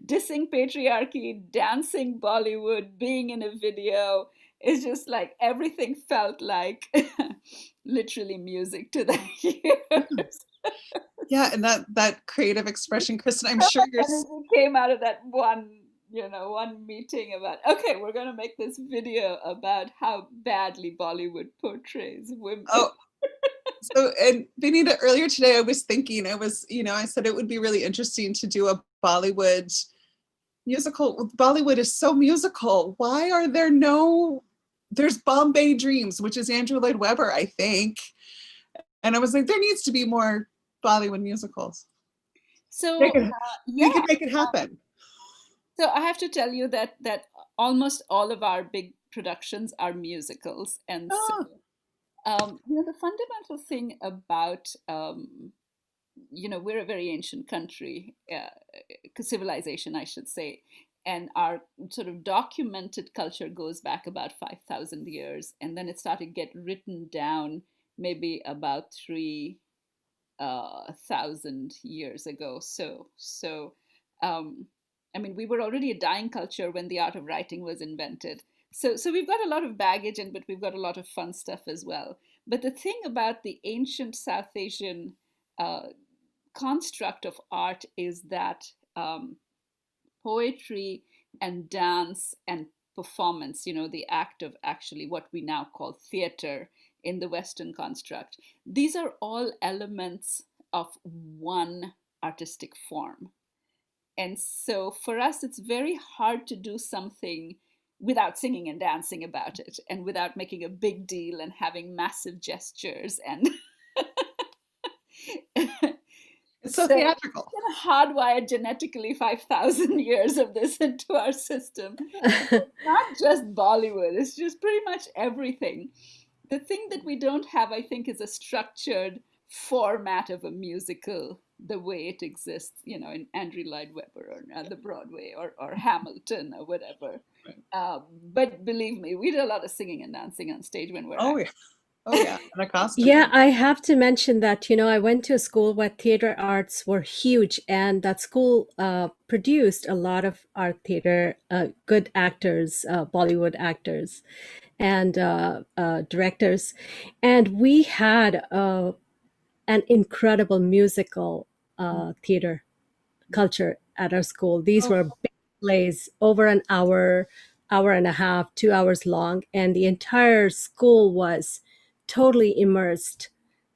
dissing patriarchy, dancing Bollywood, being in a video. It's just like everything felt like literally music to the ears. Yeah, and that creative expression, Kristen, I'm sure you're... Energy came out of that one meeting about, okay, we're going to make this video about how badly Bollywood portrays women. Oh. So, and Vinita, earlier today, I was thinking, I said it would be really interesting to do a Bollywood musical. Bollywood is so musical. Why are there there's Bombay Dreams, which is Andrew Lloyd Webber, I think. And I was like, there needs to be more Bollywood musicals. So we can make it happen. So I have to tell you that almost all of our big productions are musicals. And so the fundamental thing about, we're a very ancient country, civilization, I should say, and our sort of documented culture goes back about 5,000 years, and then it started get written down maybe about 3,000 years ago. So I mean, we were already a dying culture when the art of writing was invented. So we've got a lot of baggage, but we've got a lot of fun stuff as well. But the thing about the ancient South Asian construct of art is that poetry and dance and performance, the act of actually what we now call theater in the Western construct, these are all elements of one artistic form. And so for us, it's very hard to do something without singing and dancing about it, and without making a big deal and having massive gestures and It's so So theatrical. kind of hardwired genetically 5,000 years of this into our system. Not just Bollywood, it's just pretty much everything. The thing that we don't have, I think, is a structured format of a musical the way it exists, in Andrew Lloyd Webber or the Broadway or Hamilton or whatever. But believe me, we do a lot of singing and dancing on stage when we're Oh, acting. yeah. Oh, yeah. And a costume. Yeah, I have to mention that, I went to a school where theater arts were huge, and that school produced a lot of art theater, good actors, Bollywood actors, and directors. And we had an incredible musical theater culture at our school. These Oh, were big plays over an hour, hour and a half, 2 hours long, and the entire school was totally immersed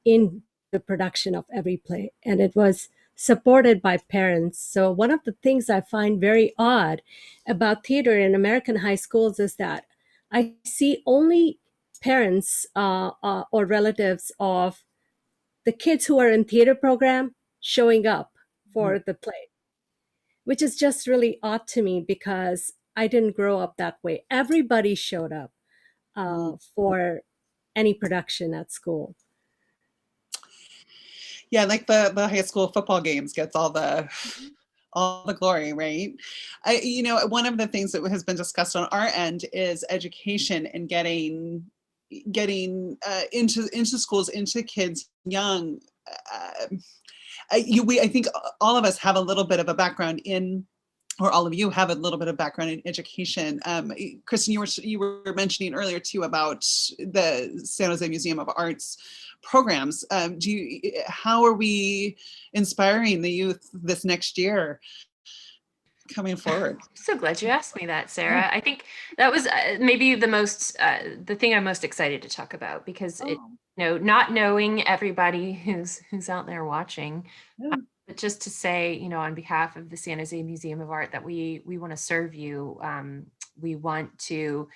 in the production of every play, and it was supported by parents. So one of the things I find very odd about theater in American high schools is that I see only parents or relatives of the kids who are in theater program showing up for the play, which is just really odd to me because I didn't grow up that way. Everybody showed up for any production at school. yeah, like the high school football games gets all the glory, right? One of the things that has been discussed on our end is education and getting into schools, into kids young. I think all of us have a little bit of a background in, or all of you have a little bit of background in education. Kristen, you were mentioning earlier too about the San Jose Museum of Art's programs. How are we inspiring the youth this next year coming forward? I'm so glad you asked me that, Sarah. I think that was maybe the thing I'm most excited to talk about, because not knowing everybody who's out there watching, but just to say, on behalf of the San Jose Museum of Art, that we want to serve you. We want to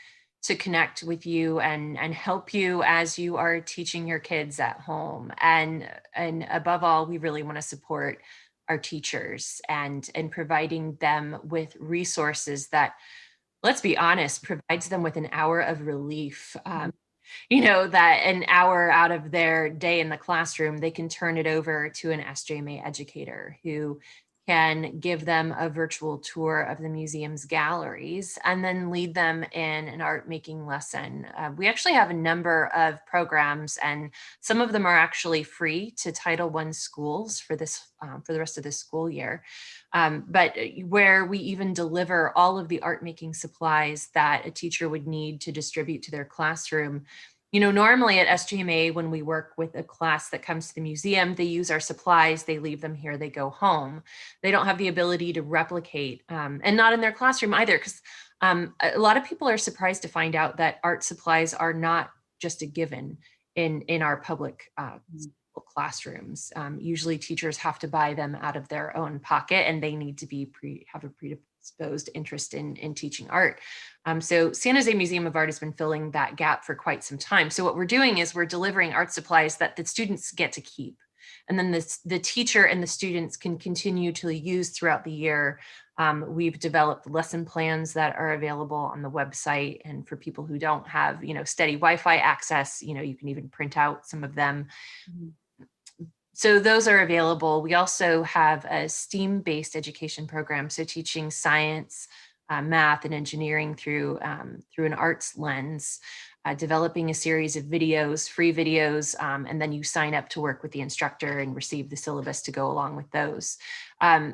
connect with you and help you as you are teaching your kids at home. And above all, we really want to support our teachers and providing them with resources that, let's be honest, provides them with an hour of relief. That an hour out of their day in the classroom, they can turn it over to an SJMA educator who can give them a virtual tour of the museum's galleries and then lead them in an art making lesson. We actually have a number of programs, and some of them are actually free to Title I schools for the rest of this school year. But where we even deliver all of the art making supplies that a teacher would need to distribute to their classroom. Normally at SGMA, when we work with a class that comes to the museum, they use our supplies, they leave them here, they go home. They don't have the ability to replicate, and not in their classroom either, because a lot of people are surprised to find out that art supplies are not just a given in our public classrooms. Usually teachers have to buy them out of their own pocket, and they need to have a predisposed interest in teaching art. So San Jose Museum of Art has been filling that gap for quite some time. So what we're doing is we're delivering art supplies that the students get to keep. And then the teacher and the students can continue to use throughout the year. We've developed lesson plans that are available on the website. And for people who don't have, steady Wi-Fi access, you can even print out some of them. So those are available. We also have a STEAM-based education program, so teaching science, math, and engineering through an arts lens, developing a series of videos, free videos, and then you sign up to work with the instructor and receive the syllabus to go along with those.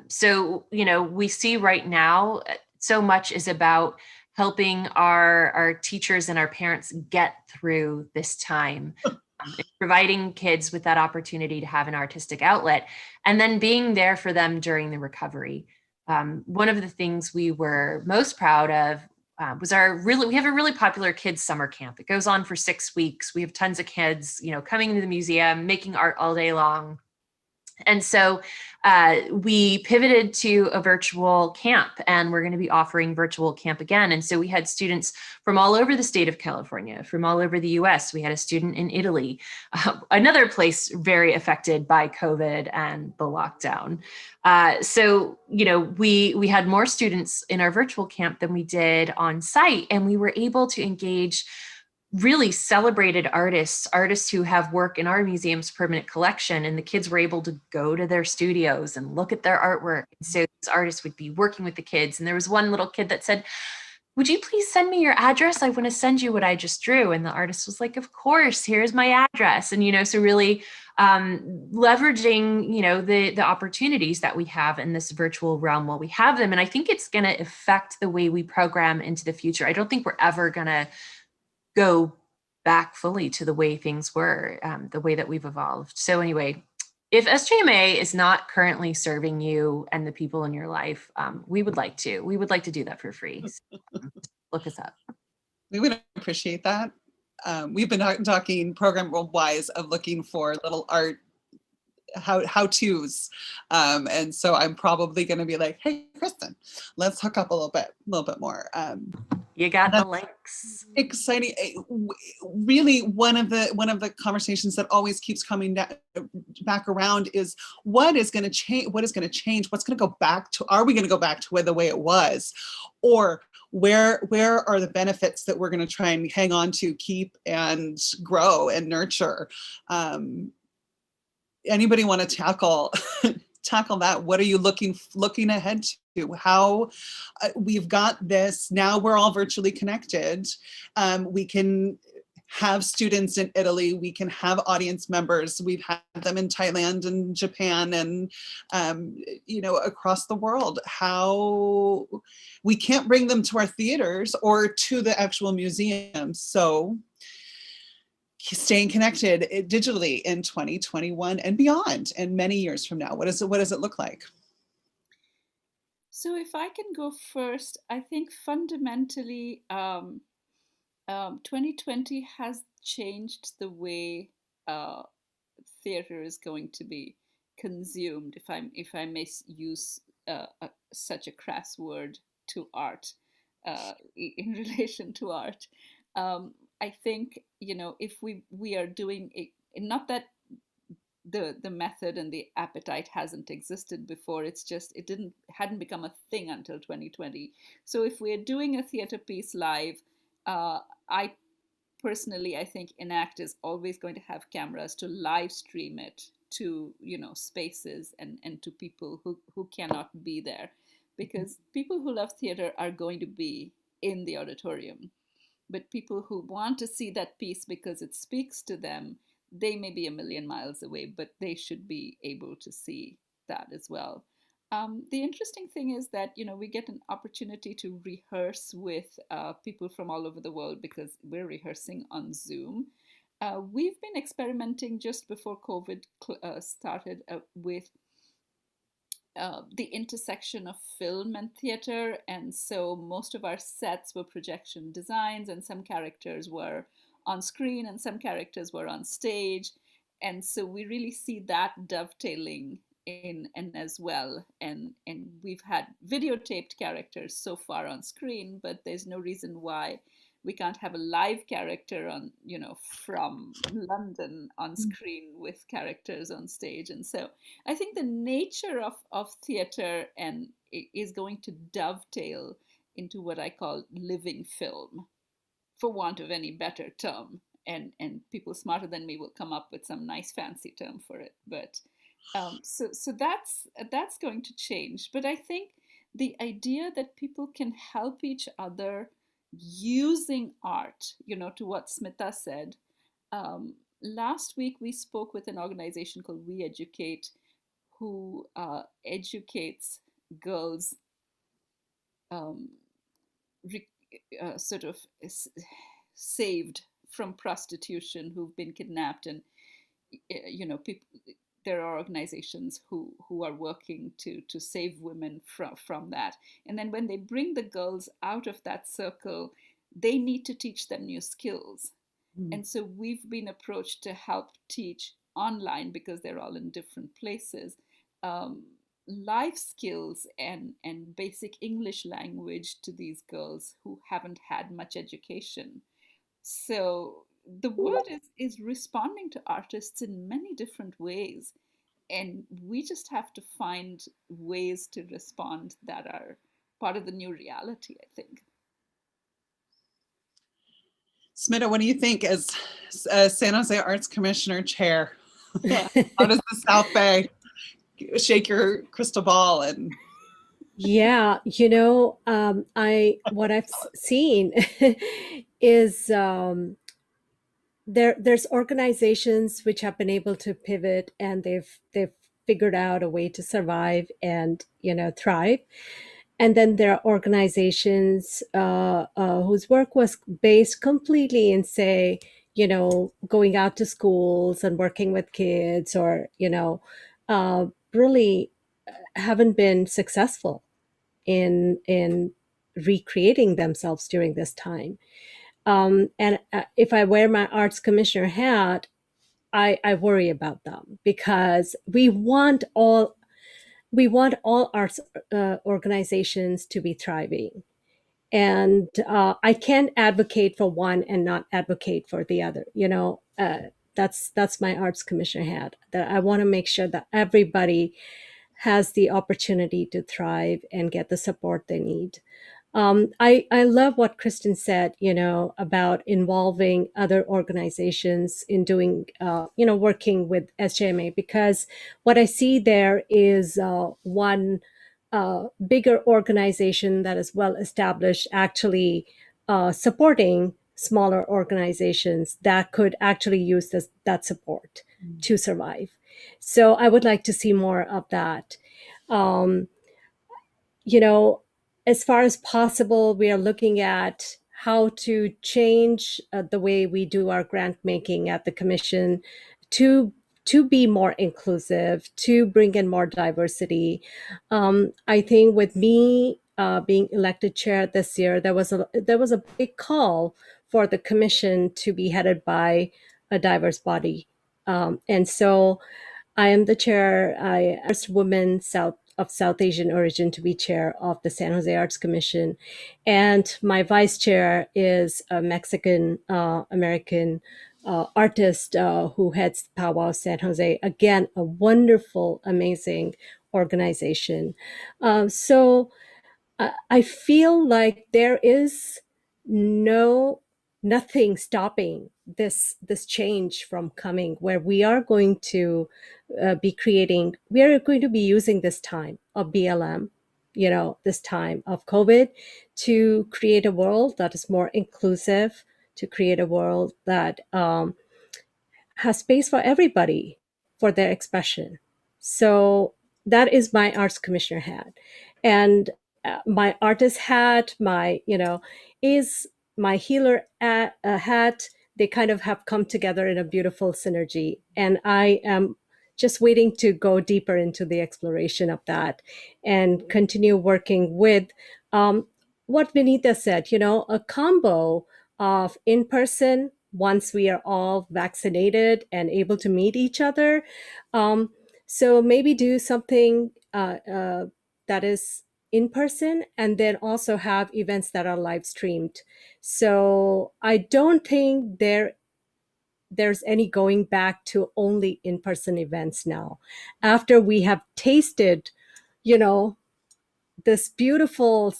So, we see right now so much is about helping our teachers and our parents get through this time. Providing kids with that opportunity to have an artistic outlet, and then being there for them during the recovery. One of the things we were most proud of was we have a really popular kids summer camp. It goes on for 6 weeks. We have tons of kids, coming into the museum, making art all day long. And so we pivoted to a virtual camp, and we're going to be offering virtual camp again. And so we had students from all over the state of California, from all over the US. We had a student in Italy, another place very affected by COVID and the lockdown. So, you know, we had more students in our virtual camp than we did on site, and we were able to engage really celebrated artists who have work in our museum's permanent collection, and the kids were able to go to their studios and look at their artwork. And so these artists would be working with the kids. And there was one little kid that said, "Would you please send me your address? I want to send you what I just drew." And the artist was like, "Of course, here's my address." And, you know, so really leveraging, you know, the opportunities that we have in this virtual realm while we have them. And I think it's going to affect the way we program into the future. I don't think we're ever going to go back fully to the way things were, the way that we've evolved. So anyway, if SJMA is not currently serving you and the people in your life, we would like to do that for free. So, look us up. We would appreciate that. We've been talking program wise of looking for little art how-tos. And so I'm probably going to be like, "Hey, Kristen, let's hook up a little bit more." You got the links. Exciting. Really, one of the conversations that always keeps coming back around is what is going to change? What is going to change? What's going to go back to? Are we going to go back to the way it was, or where are the benefits that we're going to try and hang on to, keep and grow and nurture? Anybody want to tackle that? What are you looking ahead to? How we've got this now, we're all virtually connected. We can have students in Italy, we can have audience members, we've had them in Thailand and Japan and you know, across the world. How we can't bring them to our theaters or to the actual museums. So staying connected digitally in 2021 and beyond, and many years from now, what does it look like? So if I can go first, I think fundamentally 2020 has changed the way theater is going to be consumed, if I may use such a crass word to art, in relation to art. I think, you know, if we are doing it, not that the method and the appetite hasn't existed before, it's just hadn't become a thing until 2020. So if we're doing a theater piece live, I personally, I think Enact is always going to have cameras to live stream it to, you know, spaces and to people who cannot be there, because people who love theater are going to be in the auditorium. But people who want to see that piece because it speaks to them, they may be a million miles away, but they should be able to see that as well. The interesting thing is that, you know, we get an opportunity to rehearse with people from all over the world because we're rehearsing on Zoom. We've been experimenting just before COVID started with the intersection of film and theater. And so most of our sets were projection designs, and some characters were on screen and some characters were on stage. And so we really see that dovetailing in and as well. And we've had videotaped characters so far on screen, but there's no reason why we can't have a live character on, you know, from London on screen with characters on stage. And so I think the nature of theater and is going to dovetail into what I call living film, for want of any better term. And people smarter than me will come up with some nice fancy term for it. But so that's going to change. But I think the idea that people can help each other using art, you know, to what Smita said. Last week we spoke with an organization called We Educate, who educates girls sort of saved from prostitution, who've been kidnapped, and you know, people. There are organizations who are working to save women from that. And then when they bring the girls out of that circle, they need to teach them new skills. And so we've been approached to help teach online because they're all in different places. Life skills and basic English language to these girls who haven't had much education. So the world is responding to artists in many different ways. And we just have to find ways to respond that are part of the new reality, I think. Smita, what do you think as San Jose Arts Commissioner Chair? How does the South Bay shake your crystal ball? And Yeah, what I've seen is there's organizations which have been able to pivot, and they've figured out a way to survive and thrive. And then there are organizations whose work was based completely in, say, going out to schools and working with kids, or really haven't been successful in recreating themselves during this time. And if I wear my arts commissioner hat, I worry about them, because we want all arts organizations to be thriving. And I can't advocate for one and not advocate for the other. That's my arts commissioner hat, that I want to make sure that everybody has the opportunity to thrive and get the support they need. I love what Kristen said, about involving other organizations in doing, working with SJMA, because what I see there is one bigger organization that is well established, actually supporting smaller organizations that could actually use that support to survive. So I would like to see more of that. Um, you know, as far as possible, we are looking at how to change the way we do our grant making at the commission to to be more inclusive, to bring in more diversity. I think with me being elected chair this year, there was a big call for the commission to be headed by a diverse body, and so I am the chair. I am the first woman of South Asian origin to be chair of the San Jose Arts Commission. And my vice chair is a Mexican American artist who heads Powwow San Jose. Again, a wonderful, amazing organization. So I feel like there is nothing stopping this change from coming, where we are going to we are going to be using this time of BLM, this time of COVID, to create a world that is more inclusive, to create a world that has space for everybody for their expression. So that is my arts commissioner hat. And my artist hat, is my healer hat. They kind of have come together in a beautiful synergy. And I am just waiting to go deeper into the exploration of that and continue working with what Vinita said, a combo of in person, once we are all vaccinated and able to meet each other. So maybe do something that is in person, and then also have events that are live streamed. So I don't think there's any going back to only in-person events now, after we have tasted, this beautiful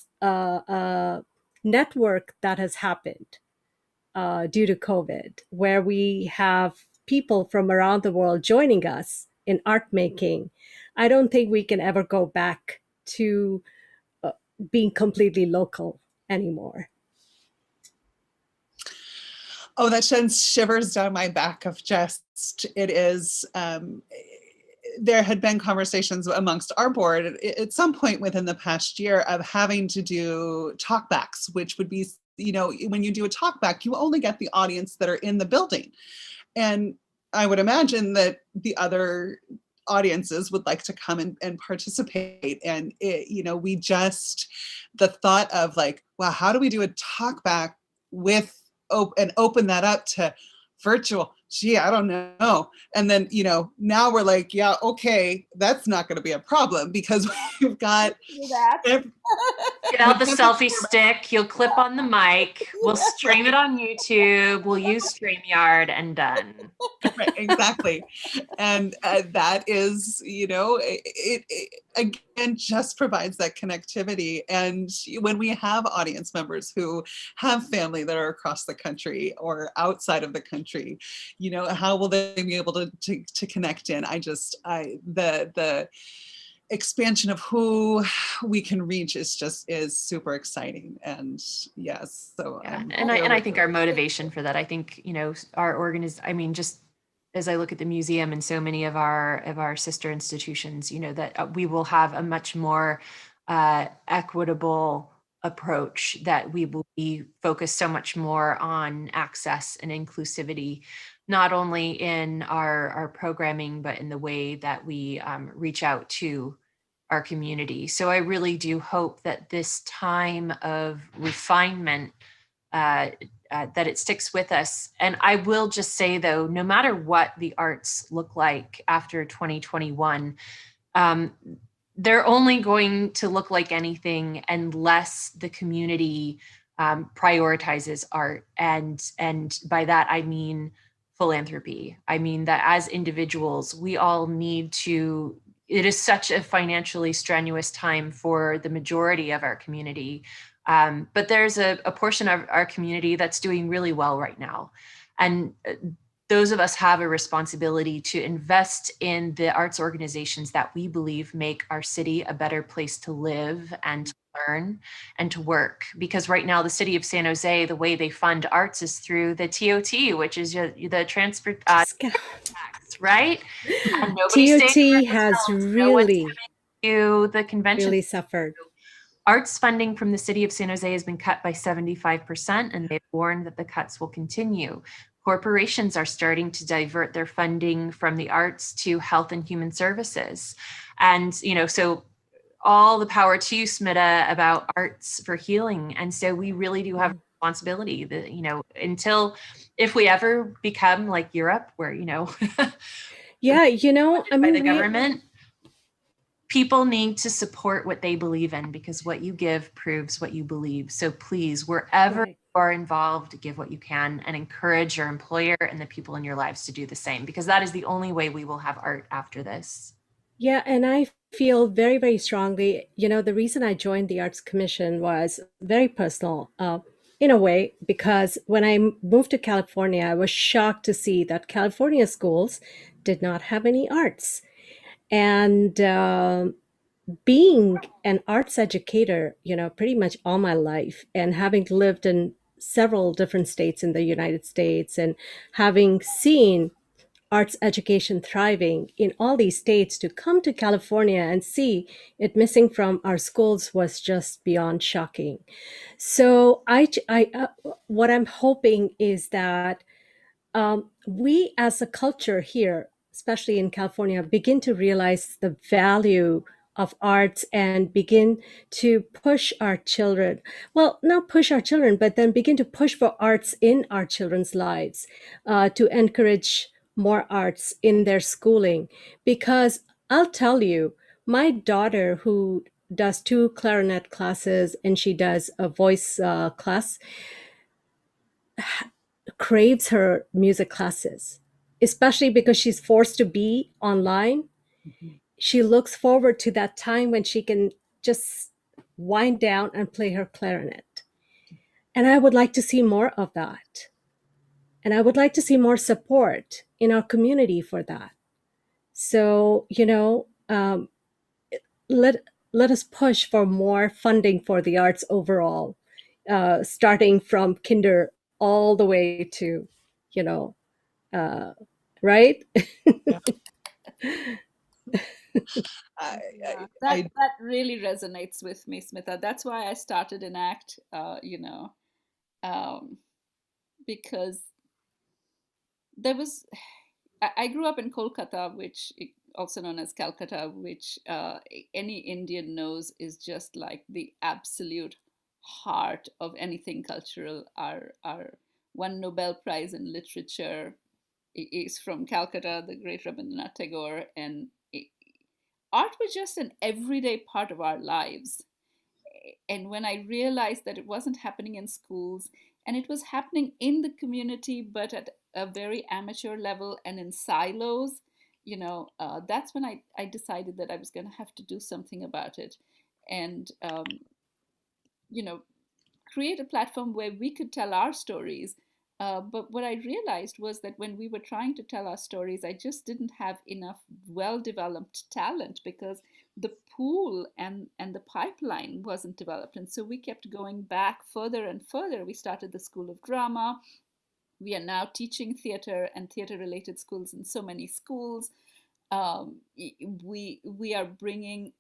network that has happened due to COVID, where we have people from around the world joining us in art making. I don't think we can ever go back to being completely local anymore. Oh, that sends shivers down my back of just, it is, there had been conversations amongst our board at some point within the past year of having to do talkbacks, which would be, when you do a talkback, you only get the audience that are in the building. And I would imagine that the other audiences would like to come and participate. And we just, the thought of like, wow, how do we do a talkback with and open that up to virtual, gee, I don't know. And then, you know, now we're like, yeah, okay, that's not going to be a problem because we've got Do that. Get out the selfie stick. You'll clip on the mic. We'll stream it on YouTube. We'll use StreamYard and done. Right, exactly. And that is, you know, it again just provides that connectivity. And when we have audience members who have family that are across the country or outside of the country, you know, how will they be able to connect in? The expansion of who we can reach is super exciting. And yes, so yeah, and I think our motivation for that, I think, you know, I mean, just as I look at the museum and so many of our sister institutions, you know, that we will have a much more equitable approach, that we will be focused so much more on access and inclusivity, not only in our programming, but in the way that we reach out to our community. So I really do hope that this time of refinement, that it sticks with us. And I will just say, though, no matter what the arts look like after 2021, they're only going to look like anything unless the community prioritizes art. And by that, I mean philanthropy. I mean that as individuals, we all need to, it is such a financially strenuous time for the majority of our community. But there's a portion of our community that's doing really well right now. And those of us have a responsibility to invest in the arts organizations that we believe make our city a better place to live and to learn and to work. Because right now, the city of San Jose, the way they fund arts is through the TOT, which is the transport tax, right? And nobody's TOT has really, to the convention. really suffered. Arts funding from the city of San Jose has been cut by 75%, and they've warned that the cuts will continue. Corporations are starting to divert their funding from the arts to health and human services. And, you know, so all the power to you, Smita, about arts for healing. And so we really do have a responsibility that, you know, if we ever become like Europe, where, you know, yeah, you know, I mean, by the government, people need to support what they believe in, because what you give proves what you believe. So please, wherever you are involved, give what you can and encourage your employer and the people in your lives to do the same, because that is the only way we will have art after this. Yeah, and I feel very, very strongly, you know, the reason I joined the Arts Commission was very personal, in a way, because when I moved to California, I was shocked to see that California schools did not have any arts. And being an arts educator, you know, pretty much all my life, and having lived in several different states in the United States, and having seen arts education thriving in all these states, to come to California and see it missing from our schools was just beyond shocking. So what I'm hoping is that we as a culture here, especially in California, begin to realize the value of arts and begin to push our children. Well, not push our children, but then begin to push for arts in our children's lives, to encourage more arts in their schooling. Because I'll tell you, my daughter, who does 2 clarinet classes and she does a voice class, craves her music classes, especially because she's forced to be online. She looks forward to that time when she can just wind down and play her clarinet. And I would like to see more of that. And I would like to see more support in our community for that. So, you know, let us push for more funding for the arts overall, starting from kinder all the way to, you know, right? Yeah. That really resonates with me, Smita. That's why I started Enact, you know, because there was, I grew up in Kolkata, which also known as Calcutta, which any Indian knows is just like the absolute heart of anything cultural. Our one Nobel Prize in literature is from Calcutta, the great Rabindranath Tagore, and art was just an everyday part of our lives. And when I realized that it wasn't happening in schools and it was happening in the community, but at a very amateur level and in silos, that's when I decided that I was going to have to do something about it. And, you know, create a platform where we could tell our stories. But what I realized was that when we were trying to tell our stories, I just didn't have enough well developed talent because the pool and the pipeline wasn't developed. And so we kept going back further and further. We started the School of Drama. We are now teaching theater and theater related schools in so many schools. We are bringing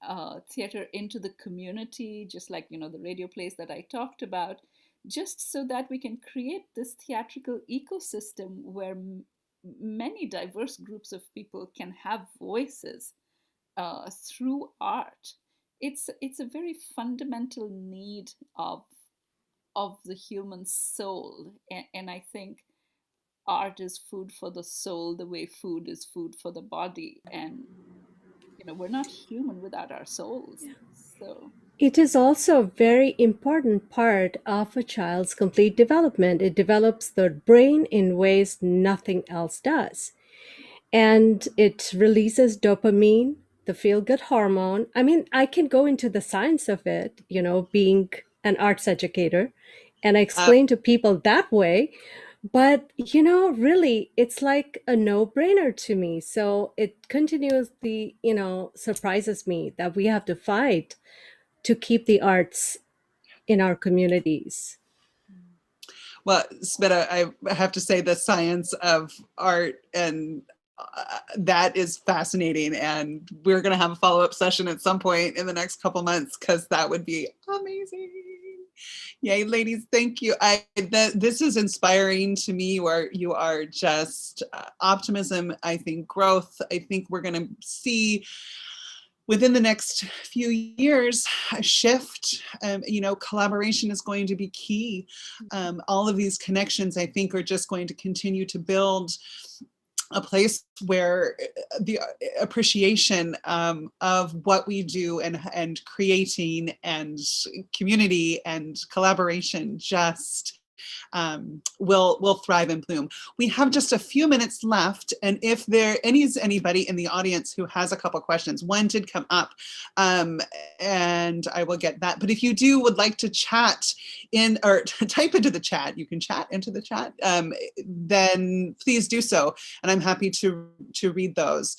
theater into the community, just like the radio plays that I talked about, just so that we can create this theatrical ecosystem where many diverse groups of people can have voices through art. It's a very fundamental need of the human soul, and I think art is food for the soul the way food is food for the body, and we're not human without our souls. So It is also a very important part of a child's complete development. It develops the brain in ways nothing else does. And it releases dopamine, the feel good hormone. I mean, I can go into the science of it, being an arts educator, and I Uh, explain to people that way. But, really, it's like a no brainer to me. So it continuously, surprises me that we have to fight to keep the arts in our communities. well, Smita, I have to say the science of art and that is fascinating. And we're going to have a follow-up session at some point in the next couple months because that would be amazing. Yay, ladies, thank you. This is inspiring to me, where you are just optimism, I think growth. I think we're going to see within the next few years a shift. Collaboration is going to be key. All of these connections, I think, are just going to continue to build a place where the appreciation of what we do and creating and community and collaboration just will thrive and bloom. We have just a few minutes left, and if there is anybody in the audience who has a couple questions, one did come up, and I will get that. But if you would like to chat in or type into the chat, you can chat into the chat. Then please do so, and I'm happy to read those.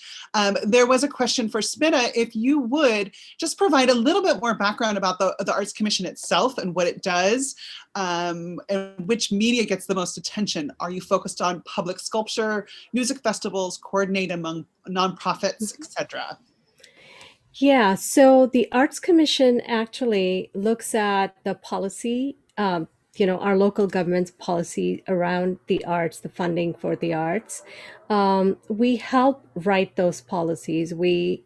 There was a question for Smita. If you would just provide a little bit more background about the Arts Commission itself and what it does, and which media gets the most attention. Are you focused on public sculpture, music festivals, coordinate among nonprofits, etc.? Yeah, so the Arts Commission actually looks at the policy, our local government's policy around the arts, the funding for the arts. We help write those policies. We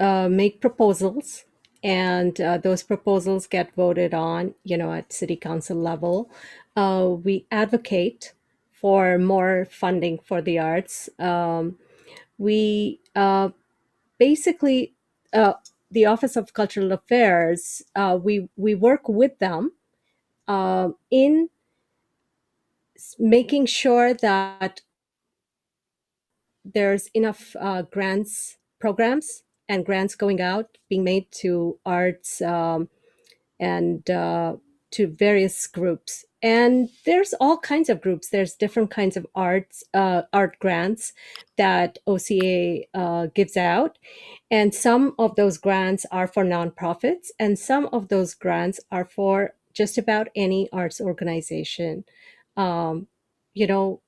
make proposals, and those proposals get voted on, at city council level. We advocate for more funding for the arts. We basically the Office of Cultural Affairs, we work with them in making sure that there's enough grants programs and grants going out being made to arts, and to various groups. And there's all kinds of groups. There's different kinds of art grants that OCA gives out. And some of those grants are for nonprofits, and some of those grants are for just about any arts organization. Um, you know,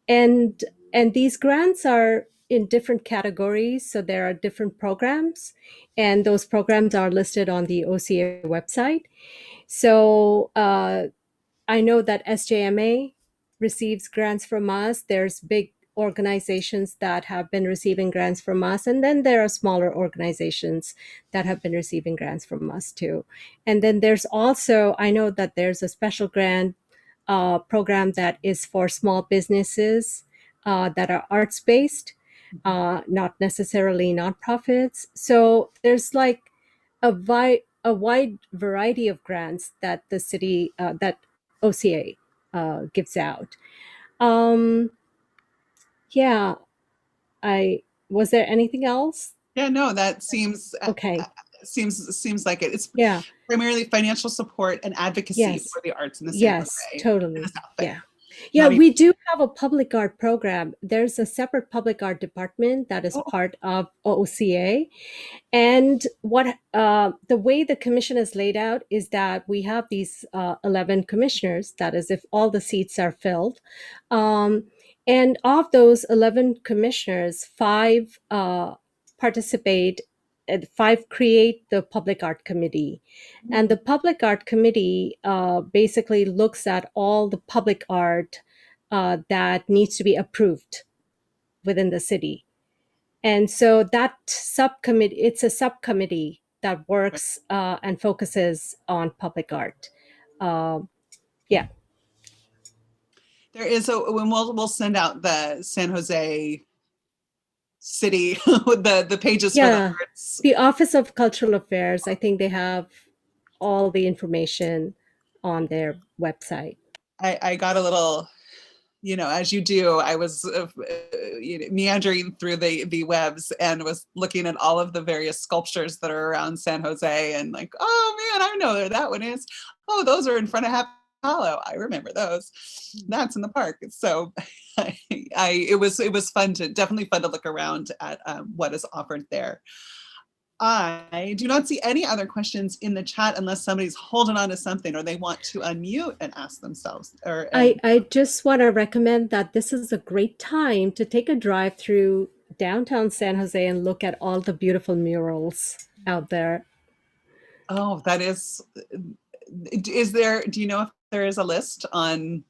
and these grants are in different categories, so there are different programs, and those programs are listed on the OCA website. So I know that SJMA receives grants from us. There's big organizations that have been receiving grants from us, and then there are smaller organizations that have been receiving grants from us too. And then there's also, I know that there's a special grant program that is for small businesses that are arts based, not necessarily nonprofits. So there's like a wide variety of grants that the city that OCA gives out. Um, yeah, I was there anything else? Yeah, no, that Okay. seems like it. It's Yeah. primarily financial support and advocacy Yes. for the arts in the San Yes, Jose and the totally. South Bay. Yeah. Yeah, Not even, we do have a public art program. There's a separate public art department that is oh, part of OCA. And what the way the commission is laid out is that we have these 11 commissioners, that is, if all the seats are filled. And of those 11 commissioners, five participate, five create the public art committee. And the public art committee basically looks at all the public art that needs to be approved within the city. And so that subcommittee, it's a subcommittee that works and focuses on public art. Yeah. there is when we'll send out the San Jose city with the pages for the Yeah. arts. The Office of Cultural Affairs, I think they have all the information on their website. I got a little, as you do, I was meandering through the webs and was looking at all of the various sculptures that are around San Jose and like, oh man, I know where that one is. Oh, those are in front of Happy Hollow. I remember those. That's in the park. So it was definitely fun to look around at what is offered there. I do not see any other questions in the chat unless somebody's holding on to something or they want to unmute and ask themselves. I just want to recommend that this is a great time to take a drive through downtown San Jose and look at all the beautiful murals out there. Oh, that is do you know if there is a list on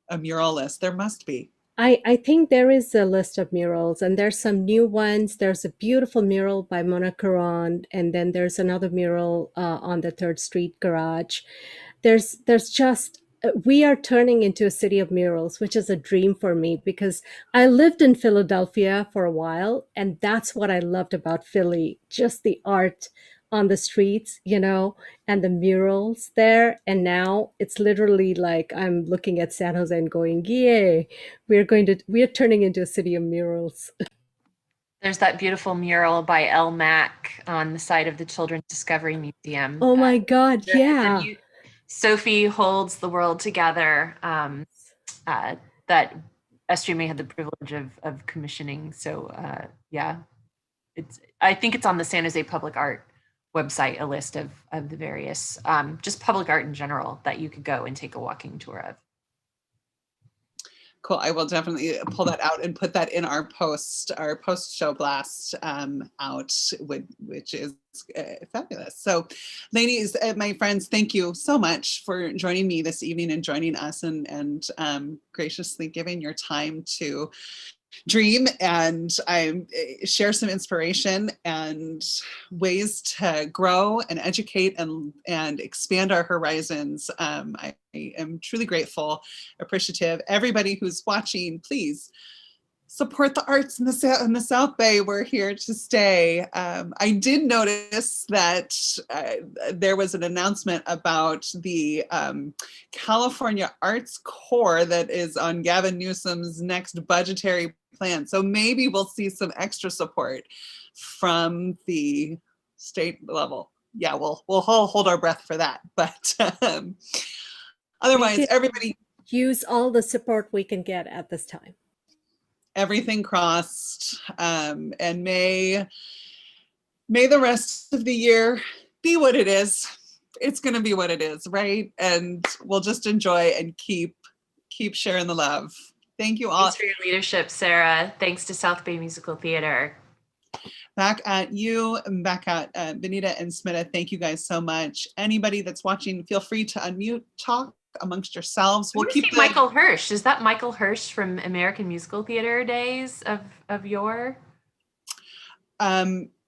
a mural list? There must be. I think there is a list of murals, and there's some new ones. There's a beautiful mural by Mona Caron, and then there's another mural on the 3rd Street garage. There's just we are turning into a city of murals, which is a dream for me because I lived in Philadelphia for a while, and that's what I loved about Philly, just the art on the streets, and the murals there. And now it's literally like I'm looking at San Jose and going, yay, we are turning into a city of murals. There's that beautiful mural by Elle Mack on the side of the Children's Discovery Museum. Oh my God, yeah. Sophie holds the world together, that SGMA had the privilege of commissioning. So yeah, I think it's on the San Jose Public Art website, a list of the various, just public art in general that you could go and take a walking tour of. Cool. I will definitely pull that out and put that in our post show blast out, which is fabulous. So ladies, my friends, thank you so much for joining me this evening and joining us and graciously giving your time to dream and share some inspiration and ways to grow and educate and expand our horizons. I am truly grateful, appreciative. Everybody who's watching, please support the arts in the South Bay. We're here to stay. I did notice that there was an announcement about the California Arts Corps that is on Gavin Newsom's next budgetary plan. So maybe we'll see some extra support from the state level. Yeah, we'll hold our breath for that. But otherwise, everybody use all the support we can get at this time. Everything crossed, and may the rest of the year be what it is. It's going to be what it is, right? And we'll just enjoy and keep sharing the love. Thank you all. Thanks for your leadership, Sarah. Thanks to South Bay Musical Theater. Back at you, back at Benita and Smita. Thank you guys so much. Anybody that's watching, feel free to unmute, talk amongst yourselves. We'll keep Michael Hirsch. Is that Michael Hirsch from American Musical Theater days of yore?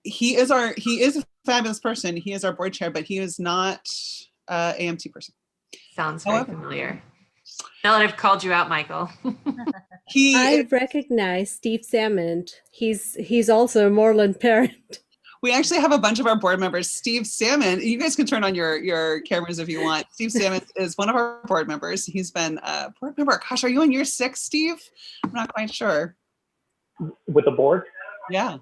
He is a fabulous person. He is our board chair, but he is not AMT person. Sounds very familiar. Now that I've called you out, Michael. I recognize Steve Salmond. He's also a Moreland parent. We actually have a bunch of our board members. Steve Salmon, you guys can turn on your cameras if you want. Steve Salmon is one of our board members. He's been a board member. Gosh, are you in year 6, Steve? I'm not quite sure. With the board? Yeah.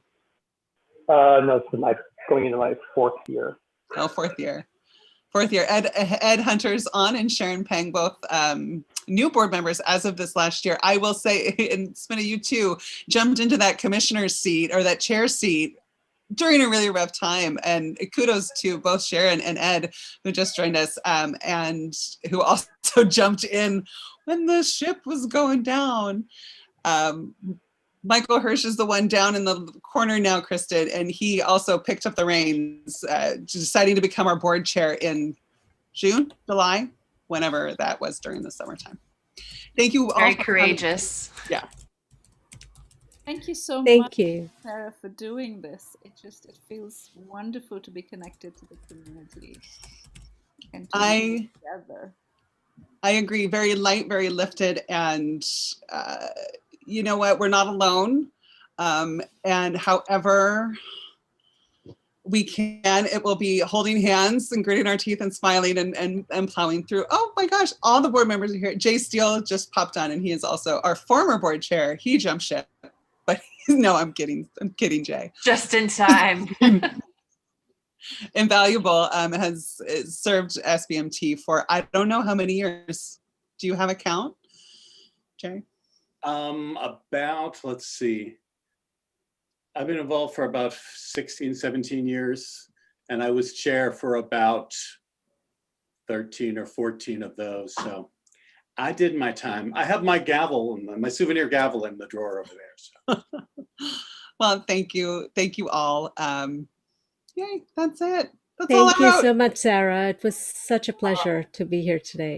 No, it's going into my 4th year. Oh, 4th year. 4th year. Ed Hunter's on and Sharon Peng, both new board members as of this last year. I will say, and Spinna, you too, jumped into that commissioner's seat or that chair seat during a really rough time. And kudos to both Sharon and Ed, who just joined us, and who also jumped in when the ship was going down. Michael Hirsch is the one down in the corner now, Kristen, and he also picked up the reins, deciding to become our board chair in June, July, whenever that was during the summertime. Thank you all. Very courageous. Yeah. Thank you so Thank much, you. Sarah, for doing this. It feels wonderful to be connected to the community and to be together. I agree. Very light, very lifted, and you know what? We're not alone. And however we can, it will be holding hands and gritting our teeth and smiling and plowing through. Oh my gosh, all the board members are here. Jay Steele just popped on, and he is also our former board chair. He jumped ship, but no, I'm kidding. I'm kidding, Jay. Just in time. Invaluable, has served SBMT for I don't know how many years. Do you have a count, Jay? Let's see. I've been involved for about 16, 17 years, and I was chair for about 13 or 14 of those. So I did my time. I have my gavel, my souvenir gavel in the drawer over there. So. Well, thank you. Thank you all. Yay, that's it. That's Thank all I you wrote. so much, Sarah. It was such a pleasure to be here today.